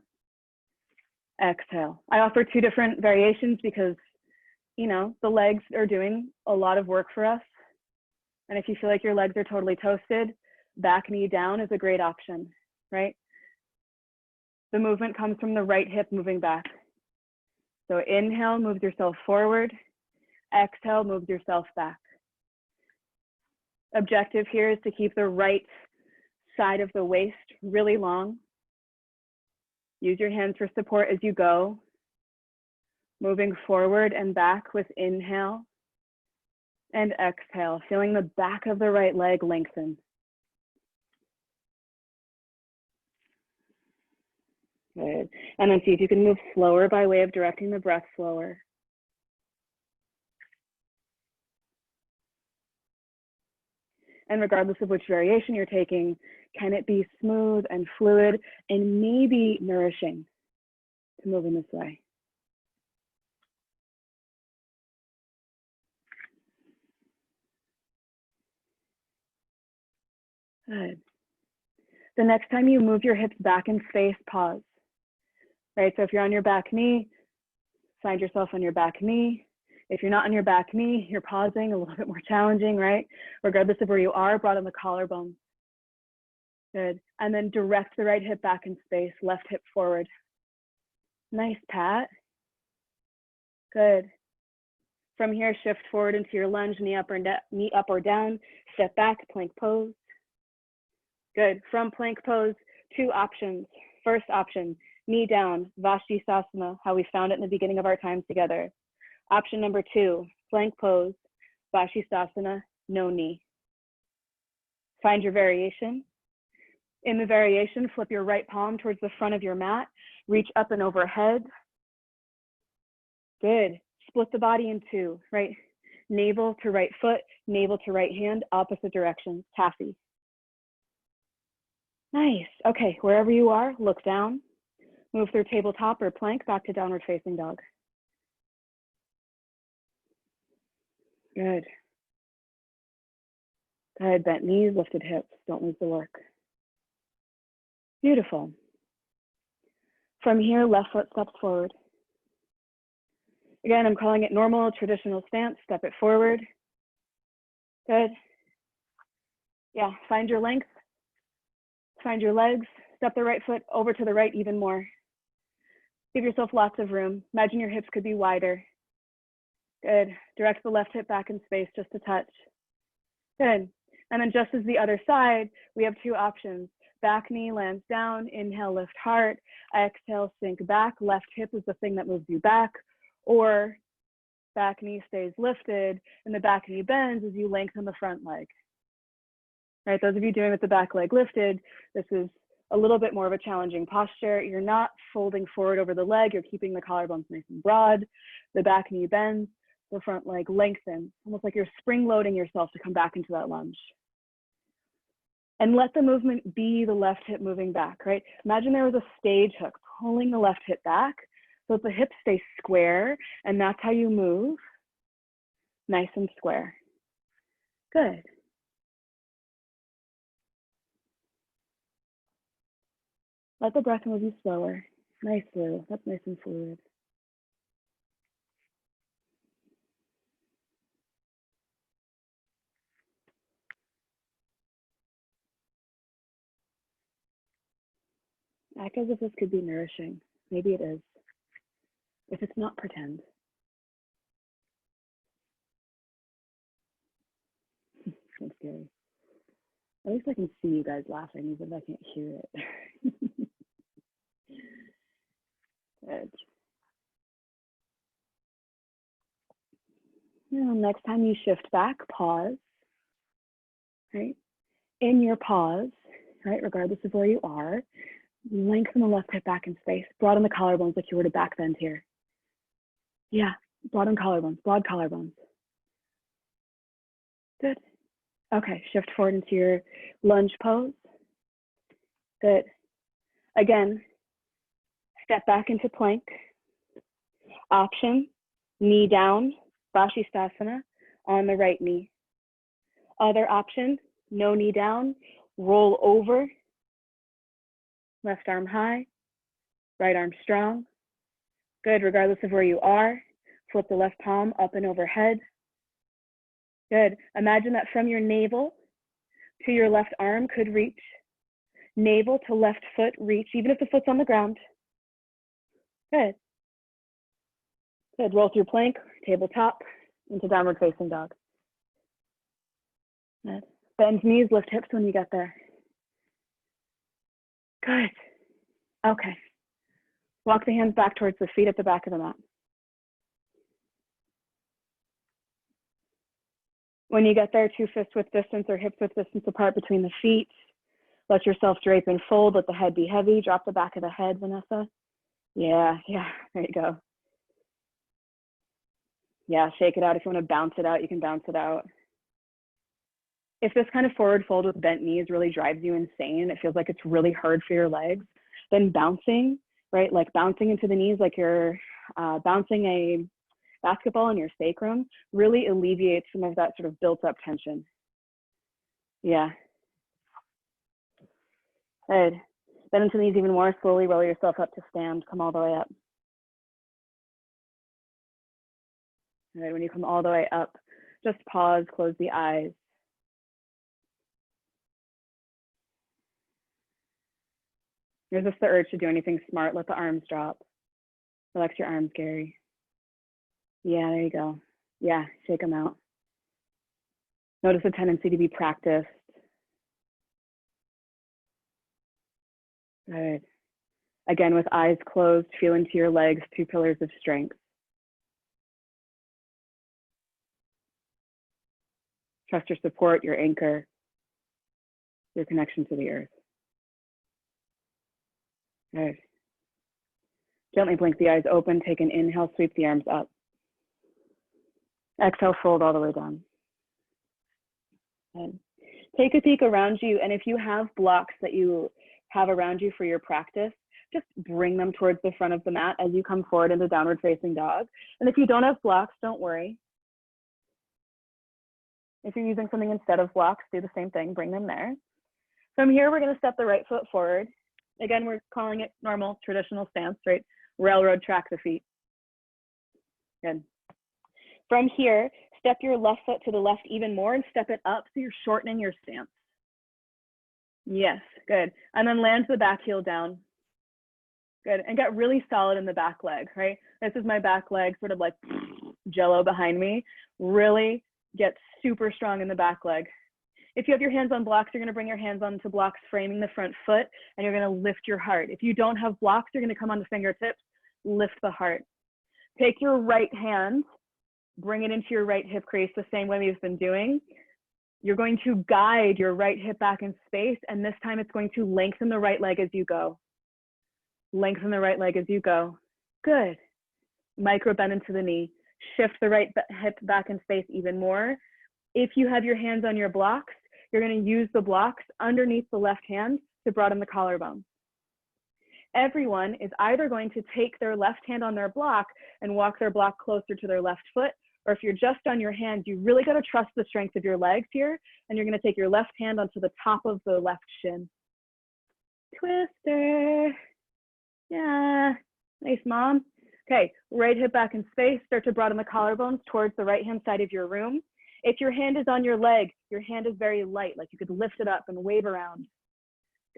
exhale. I offer 2 different variations because, you know, the legs are doing a lot of work for us. And if you feel like your legs are totally toasted, back knee down is a great option, right? The movement comes from the right hip moving back. So inhale, move yourself forward. Exhale, move yourself back. Objective here is to keep the right side of the waist really long. Use your hands for support as you go. Moving forward and back with inhale and exhale, feeling the back of the right leg lengthen. Good. And then see if you can move slower by way of directing the breath slower. And regardless of which variation you're taking, can it be smooth and fluid and maybe nourishing to move in this way? Good. The next time you move your hips back in space, pause. Right, so if you're on your back knee, find yourself on your back knee. If you're not on your back knee, you're pausing, a little bit more challenging, right? Regardless of where you are, broaden the collarbone. Good, and then direct the right hip back in space, left hip forward. Nice, Pat. Good. From here, shift forward into your lunge, knee up or down, step back, plank pose. Good, from plank pose, 2 options. First option, knee down, Vinyasa, how we found it in the beginning of our time together. Option number 2, plank pose, Vinyasa, no knee. Find your variation. In the variation, flip your right palm towards the front of your mat, reach up and overhead. Good, split the body in 2, right? Navel to right foot, navel to right hand, opposite directions, taffy. Nice, okay, wherever you are, look down. Move through tabletop or plank back to downward facing dog. Good. Good, bent knees, lifted hips, don't lose the work. Beautiful. From here, left foot steps forward. Again, I'm calling it normal, traditional stance, step it forward. Good. Yeah, find your length, find your legs, step the right foot over to the right even more. Give yourself lots of room. Imagine your hips could be wider. Good. Direct the left hip back in space just a touch. Good. And then just as the other side, we have 2 options. Back knee lands down, inhale, lift heart, exhale, sink back. Left hip is the thing that moves you back, or back knee stays lifted and the back knee bends as you lengthen the front leg. Right, those of you doing with the back leg lifted, this is a little bit more of a challenging posture. You're not folding forward over the leg, you're keeping the collarbones nice and broad. The back knee bends, the front leg lengthens, almost like you're spring loading yourself to come back into that lunge. And let the movement be the left hip moving back, right? Imagine there was a stage hook pulling the left hip back so that the hips stay square, and that's how you move, nice and square. Good. Let the breath move you slower. Nice, Lou. That's nice and fluid. Act as if this could be nourishing. Maybe it is. If it's not, pretend. That's scary. At least I can see you guys laughing, even if I can't hear it. Good. Now, next time you shift back, pause, right? In your pause, right, regardless of where you are, lengthen the left hip back in space, broaden the collarbones like you were to back bend here. Yeah, broaden collarbones, broad collarbones. Good. Okay, shift forward into your lunge pose. Good. Again, step back into plank. Option, knee down, Vashisthasana on the right knee. Other option, no knee down, roll over, left arm high, right arm strong. Good, regardless of where you are, flip the left palm up and overhead. Good, imagine that from your navel to your left arm could reach. Navel to left foot reach, even if the foot's on the ground. Good. Good, roll through plank, tabletop, into downward facing dog. Good. Bend knees, lift hips when you get there. Good. Okay. Walk the hands back towards the feet at the back of the mat. When you get there, 2 fists width distance or hips width distance apart between the feet. Let yourself drape and fold, let the head be heavy. Drop the back of the head, Vanessa. Yeah, there you go. Yeah, shake it out. If you want to bounce it out, you can bounce it out. If this kind of forward fold with bent knees really drives you insane, it feels like it's really hard for your legs, then bouncing, right? Like bouncing into the knees like you're bouncing a basketball in your sacrum really alleviates some of that sort of built up tension. Yeah. Good. Bend into the knees even more, slowly roll yourself up to stand, come all the way up. Good. When you come all the way up, just pause, close the eyes. Resist the urge to do anything smart. Let the arms drop. Relax your arms, Gary. Yeah, there you go. Yeah, shake them out. Notice the tendency to be practiced. Good. Again, with eyes closed, feel into your legs, 2 pillars of strength. Trust your support, your anchor, your connection to the earth. Good. Gently blink the eyes open, take an inhale, sweep the arms up. Exhale, fold all the way down. Good. Take a peek around you, and if you have blocks that you have around you for your practice, just bring them towards the front of the mat as you come forward into downward facing dog. And if you don't have blocks, don't worry. If you're using something instead of blocks, do the same thing, bring them there. From here, we're gonna step the right foot forward. Again, we're calling it normal, traditional stance, right? Railroad track the feet. Good. From here, step your left foot to the left even more and step it up so you're shortening your stance. Yes, good. And then land the back heel down. Good, and get really solid in the back leg, right? This is my back leg, sort of like jello behind me. Really get super strong in the back leg. If you have your hands on blocks, you're gonna bring your hands onto blocks framing the front foot, and you're gonna lift your heart. If you don't have blocks, you're gonna come on the fingertips, lift the heart. Take your right hand, bring it into your right hip crease the same way we've been doing. You're going to guide your right hip back in space, and this time it's going to lengthen the right leg as you go. Lengthen the right leg as you go. Good. Micro bend into the knee. Shift the right hip back in space even more. If you have your hands on your blocks, you're going to use the blocks underneath the left hand to broaden the collarbone. Everyone is either going to take their left hand on their block and walk their block closer to their left foot, or if you're just on your hands, you really got to trust the strength of your legs here, and you're going to take your left hand onto the top of the left shin. Twister. Yeah, nice, mom. Okay, right hip back in space, start to broaden the collarbones towards the right-hand side of your room. If your hand is on your leg, your hand is very light, like you could lift it up and wave around.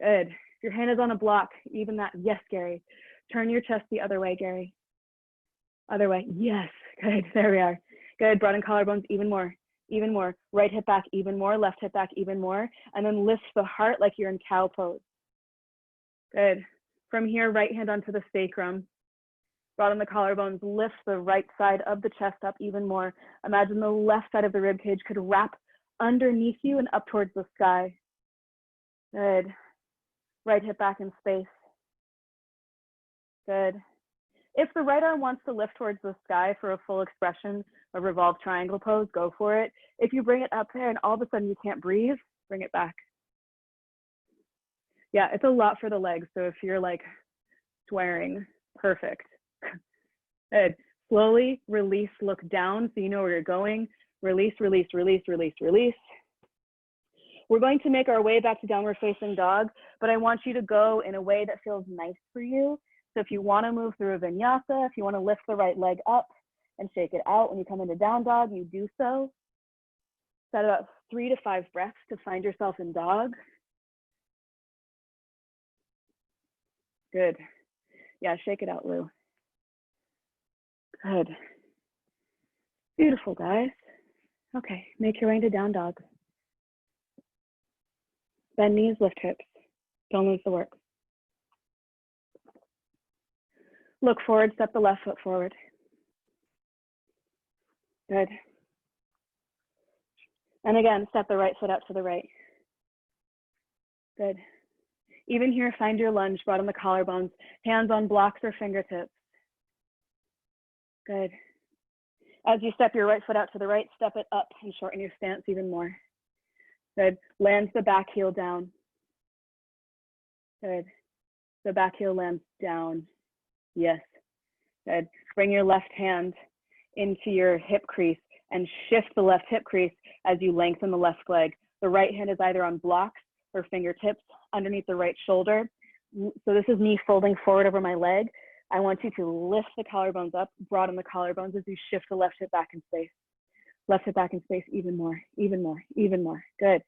Good. If your hand is on a block, even that, yes, Gary. Turn your chest the other way, Gary. Other way, yes, good, there we are. Good, broaden collarbones even more, even more. Right hip back even more, left hip back even more. And then lift the heart like you're in cow pose. Good. From here, right hand onto the sacrum. Broaden the collarbones, lift the right side of the chest up even more. Imagine the left side of the rib cage could wrap underneath you and up towards the sky. Good. Right hip back in space. Good. If the right arm wants to lift towards the sky for a full expression, a revolved triangle pose, go for it. If you bring it up there and all of a sudden you can't breathe, bring it back. Yeah, it's a lot for the legs. So if you're like swearing, perfect. Good. Slowly release, look down so you know where you're going. Release, release, release, release, release. We're going to make our way back to downward facing dog, but I want you to go in a way that feels nice for you. So if you want to move through a vinyasa, if you want to lift the right leg up and shake it out when you come into down dog, you do so. Set about 3 to 5 breaths to find yourself in dog. Good. Yeah, shake it out, Lou. Good. Beautiful, guys. Okay, make your way into down dog. Bend knees, lift hips. Don't lose the work. Look forward, step the left foot forward. Good. And again, step the right foot out to the right. Good. Even here, find your lunge, broaden the collarbones, hands on blocks or fingertips. Good. As you step your right foot out to the right, step it up and shorten your stance even more. Good. Lands the back heel down. Good. The back heel lands down. Yes. Good. Bring your left hand into your hip crease and shift the left hip crease as you lengthen the left leg. The right hand is either on blocks or fingertips underneath the right shoulder. So this is me folding forward over my leg. I want you to lift the collarbones up, broaden the collarbones as you shift the left hip back in space. Left hip back in space even more, even more, even more. Good.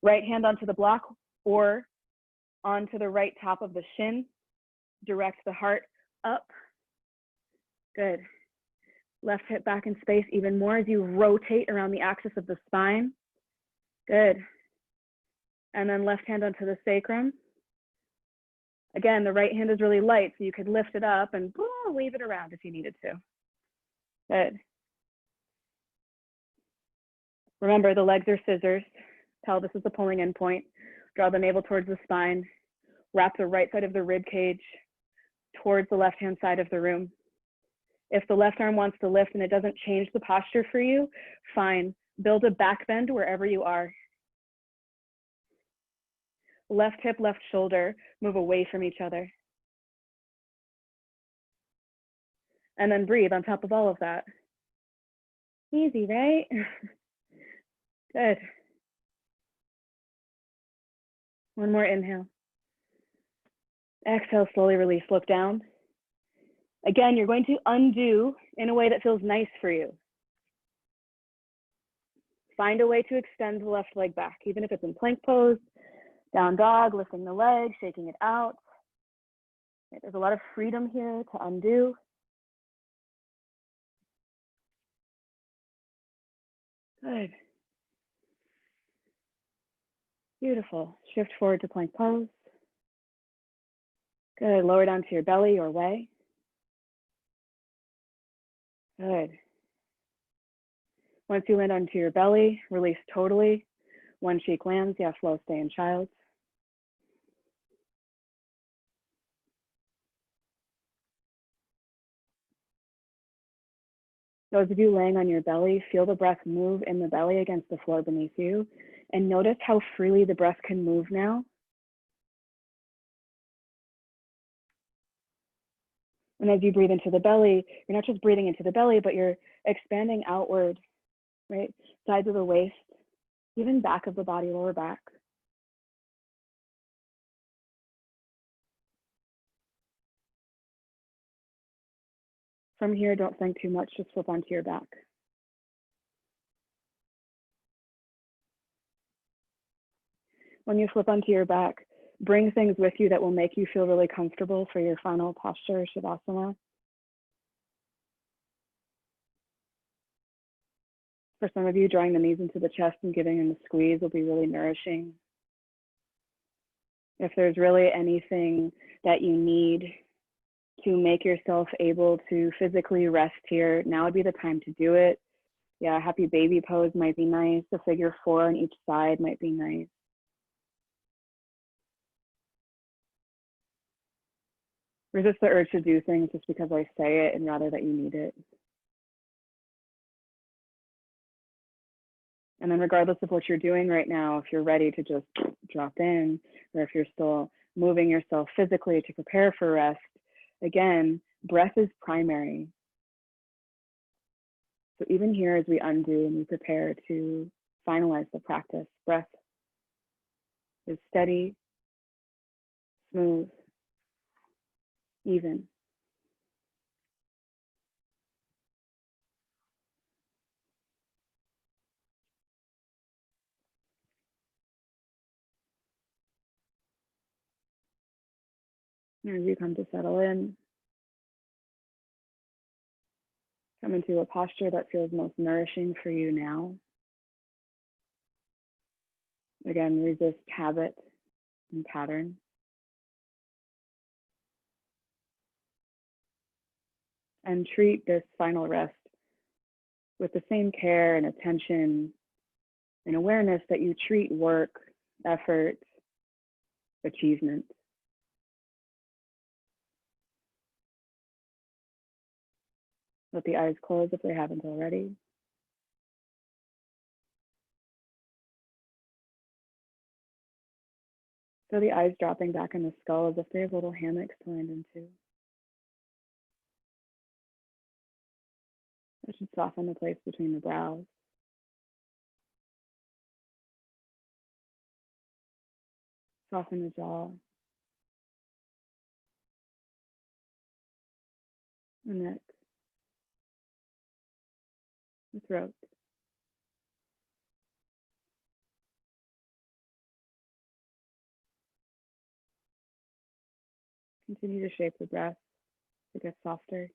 Right hand onto the block or onto the right top of the shin. Direct the heart up. Good. Left hip back in space even more as you rotate around the axis of the spine. Good. And then left hand onto the sacrum. Again, the right hand is really light, so you could lift it up and wave it around if you needed to. Good. Remember, the legs are scissors. Pelvis is the pulling in point. Draw the navel towards the spine. Wrap the right side of the rib cage towards the left-hand side of the room. If the left arm wants to lift and it doesn't change the posture for you, fine. Build a back bend wherever you are. Left hip, left shoulder, move away from each other. And then breathe on top of all of that. Easy, right? Good. One more inhale. Exhale, slowly release, look down. Again, you're going to undo in a way that feels nice for you. Find a way to extend the left leg back, even if it's in plank pose, down dog, lifting the leg, shaking it out. There's a lot of freedom here to undo. Good. Beautiful. Shift forward to plank pose. Good. Lower down to your belly or way. Good. Once you land onto your belly, release totally. One cheek lands. Yeah, flow, stay in child's. Those of you laying on your belly, feel the breath move in the belly against the floor beneath you, and notice how freely the breath can move now. And as you breathe into the belly, you're not just breathing into the belly, but you're expanding outward, right? Sides of the waist, even back of the body, lower back. From here, don't think too much, just flip onto your back. When you flip onto your back, bring things with you that will make you feel really comfortable for your final posture, Shavasana. For some of you, drawing the knees into the chest and giving them a squeeze will be really nourishing. If there's really anything that you need to make yourself able to physically rest here, now would be the time to do it. Yeah, happy baby pose might be nice. A figure 4 on each side might be nice. Resist the urge to do things just because I say it and rather that you need it. And then regardless of what you're doing right now, if you're ready to just drop in, or if you're still moving yourself physically to prepare for rest, again, breath is primary. So even here, as we undo and we prepare to finalize the practice, breath is steady, smooth, even. And as you come to settle in, come into a posture that feels most nourishing for you now. Again, resist habit and pattern. And treat this final rest with the same care and attention and awareness that you treat work, effort, achievement. Let the eyes close if they haven't already. So the eyes dropping back in the skull as if they have little hammocks to land into. That should soften the place between the brows. Soften the jaw, the neck, the throat. Continue to shape the breath to get softer.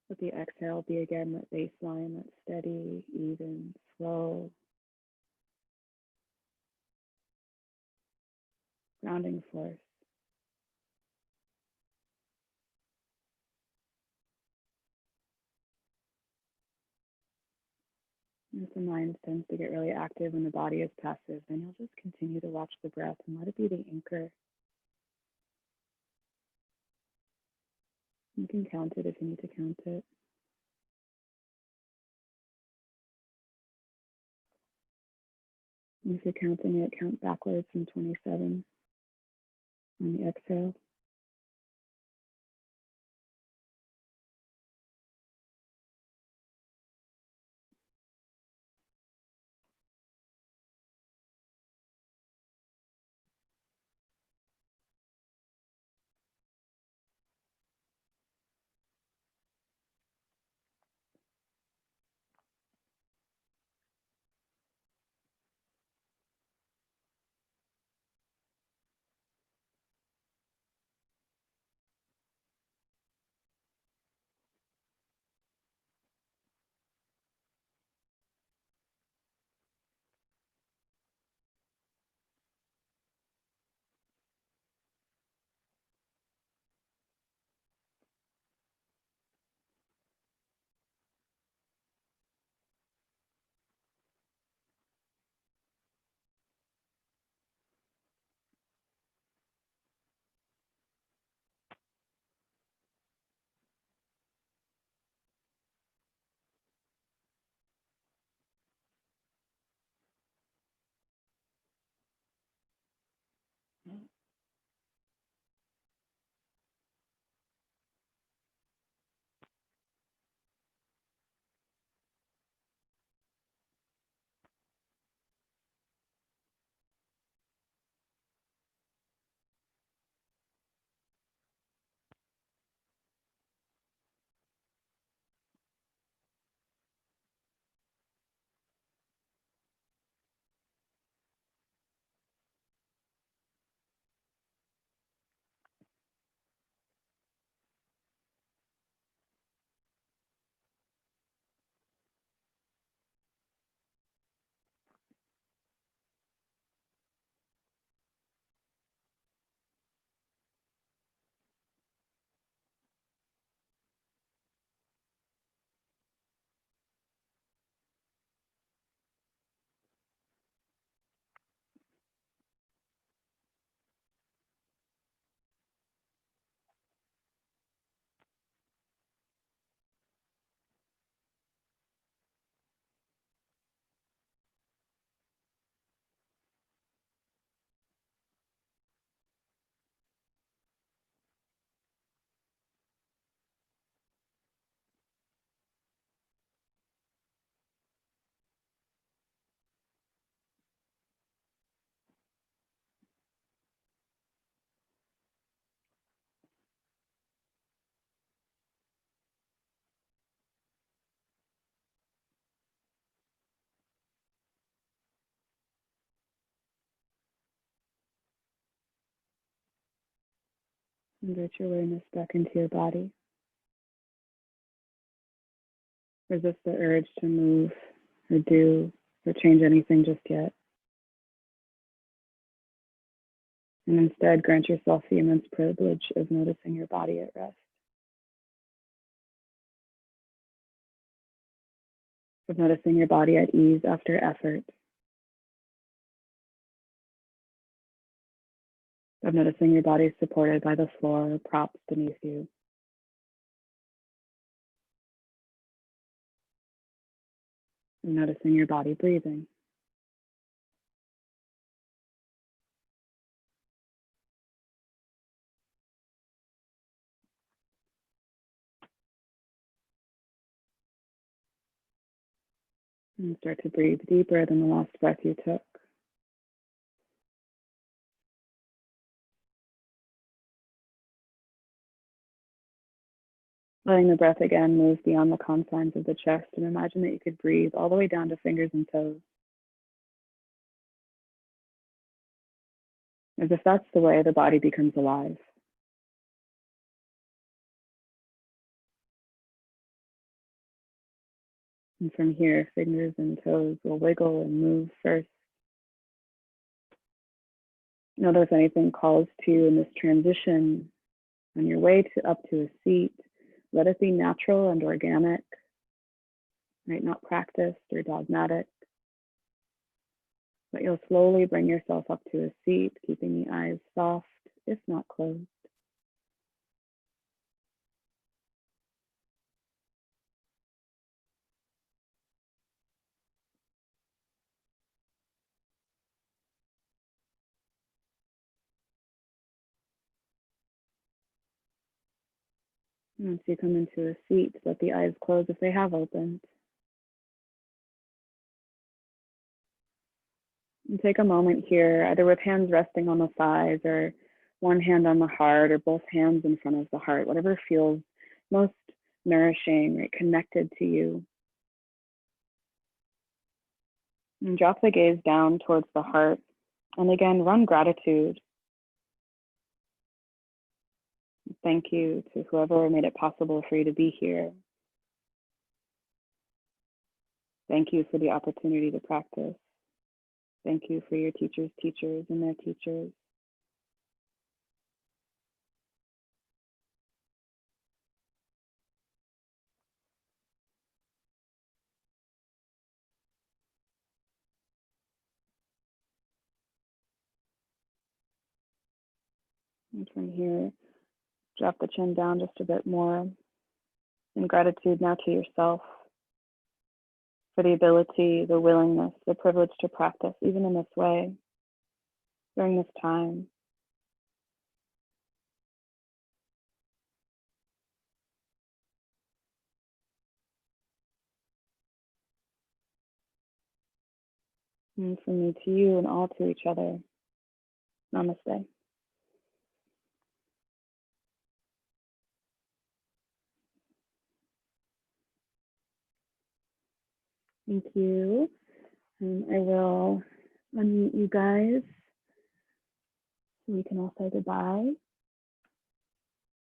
Let the exhale be again that baseline, that steady, even, slow, grounding force. And if the mind tends to get really active and the body is passive, then you'll just continue to watch the breath and let it be the anchor. You can count it if you need to count it. And if you're counting it, count backwards from 27 on the exhale. Invert your awareness back into your body. Resist the urge to move or do or change anything just yet. And instead, grant yourself the immense privilege of noticing your body at rest, of noticing your body at ease after effort, of noticing your body supported by the floor or props beneath you. And noticing your body breathing. And start to breathe deeper than the last breath you took. Letting the breath again move beyond the confines of the chest, and imagine that you could breathe all the way down to fingers and toes. As if that's the way the body becomes alive. And from here, fingers and toes will wiggle and move first. Notice anything calls to you in this transition on your way to up to a seat. Let it be natural and organic, right? Not practiced or dogmatic. But you'll slowly bring yourself up to a seat, keeping the eyes soft, if not closed. Once you come into a seat, let the eyes close if they have opened. And take a moment here, either with hands resting on the thighs or one hand on the heart or both hands in front of the heart, whatever feels most nourishing, right, connected to you. And drop the gaze down towards the heart. And again, run gratitude. Thank you to whoever made it possible for you to be here. Thank you for the opportunity to practice. Thank you for your teachers' teachers and their teachers. And from here, drop the chin down just a bit more. And gratitude now to yourself for the ability, the willingness, the privilege to practice, even in this way, during this time. And from me to you and all to each other. Namaste. Thank you. And I will unmute you guys so we can all say goodbye.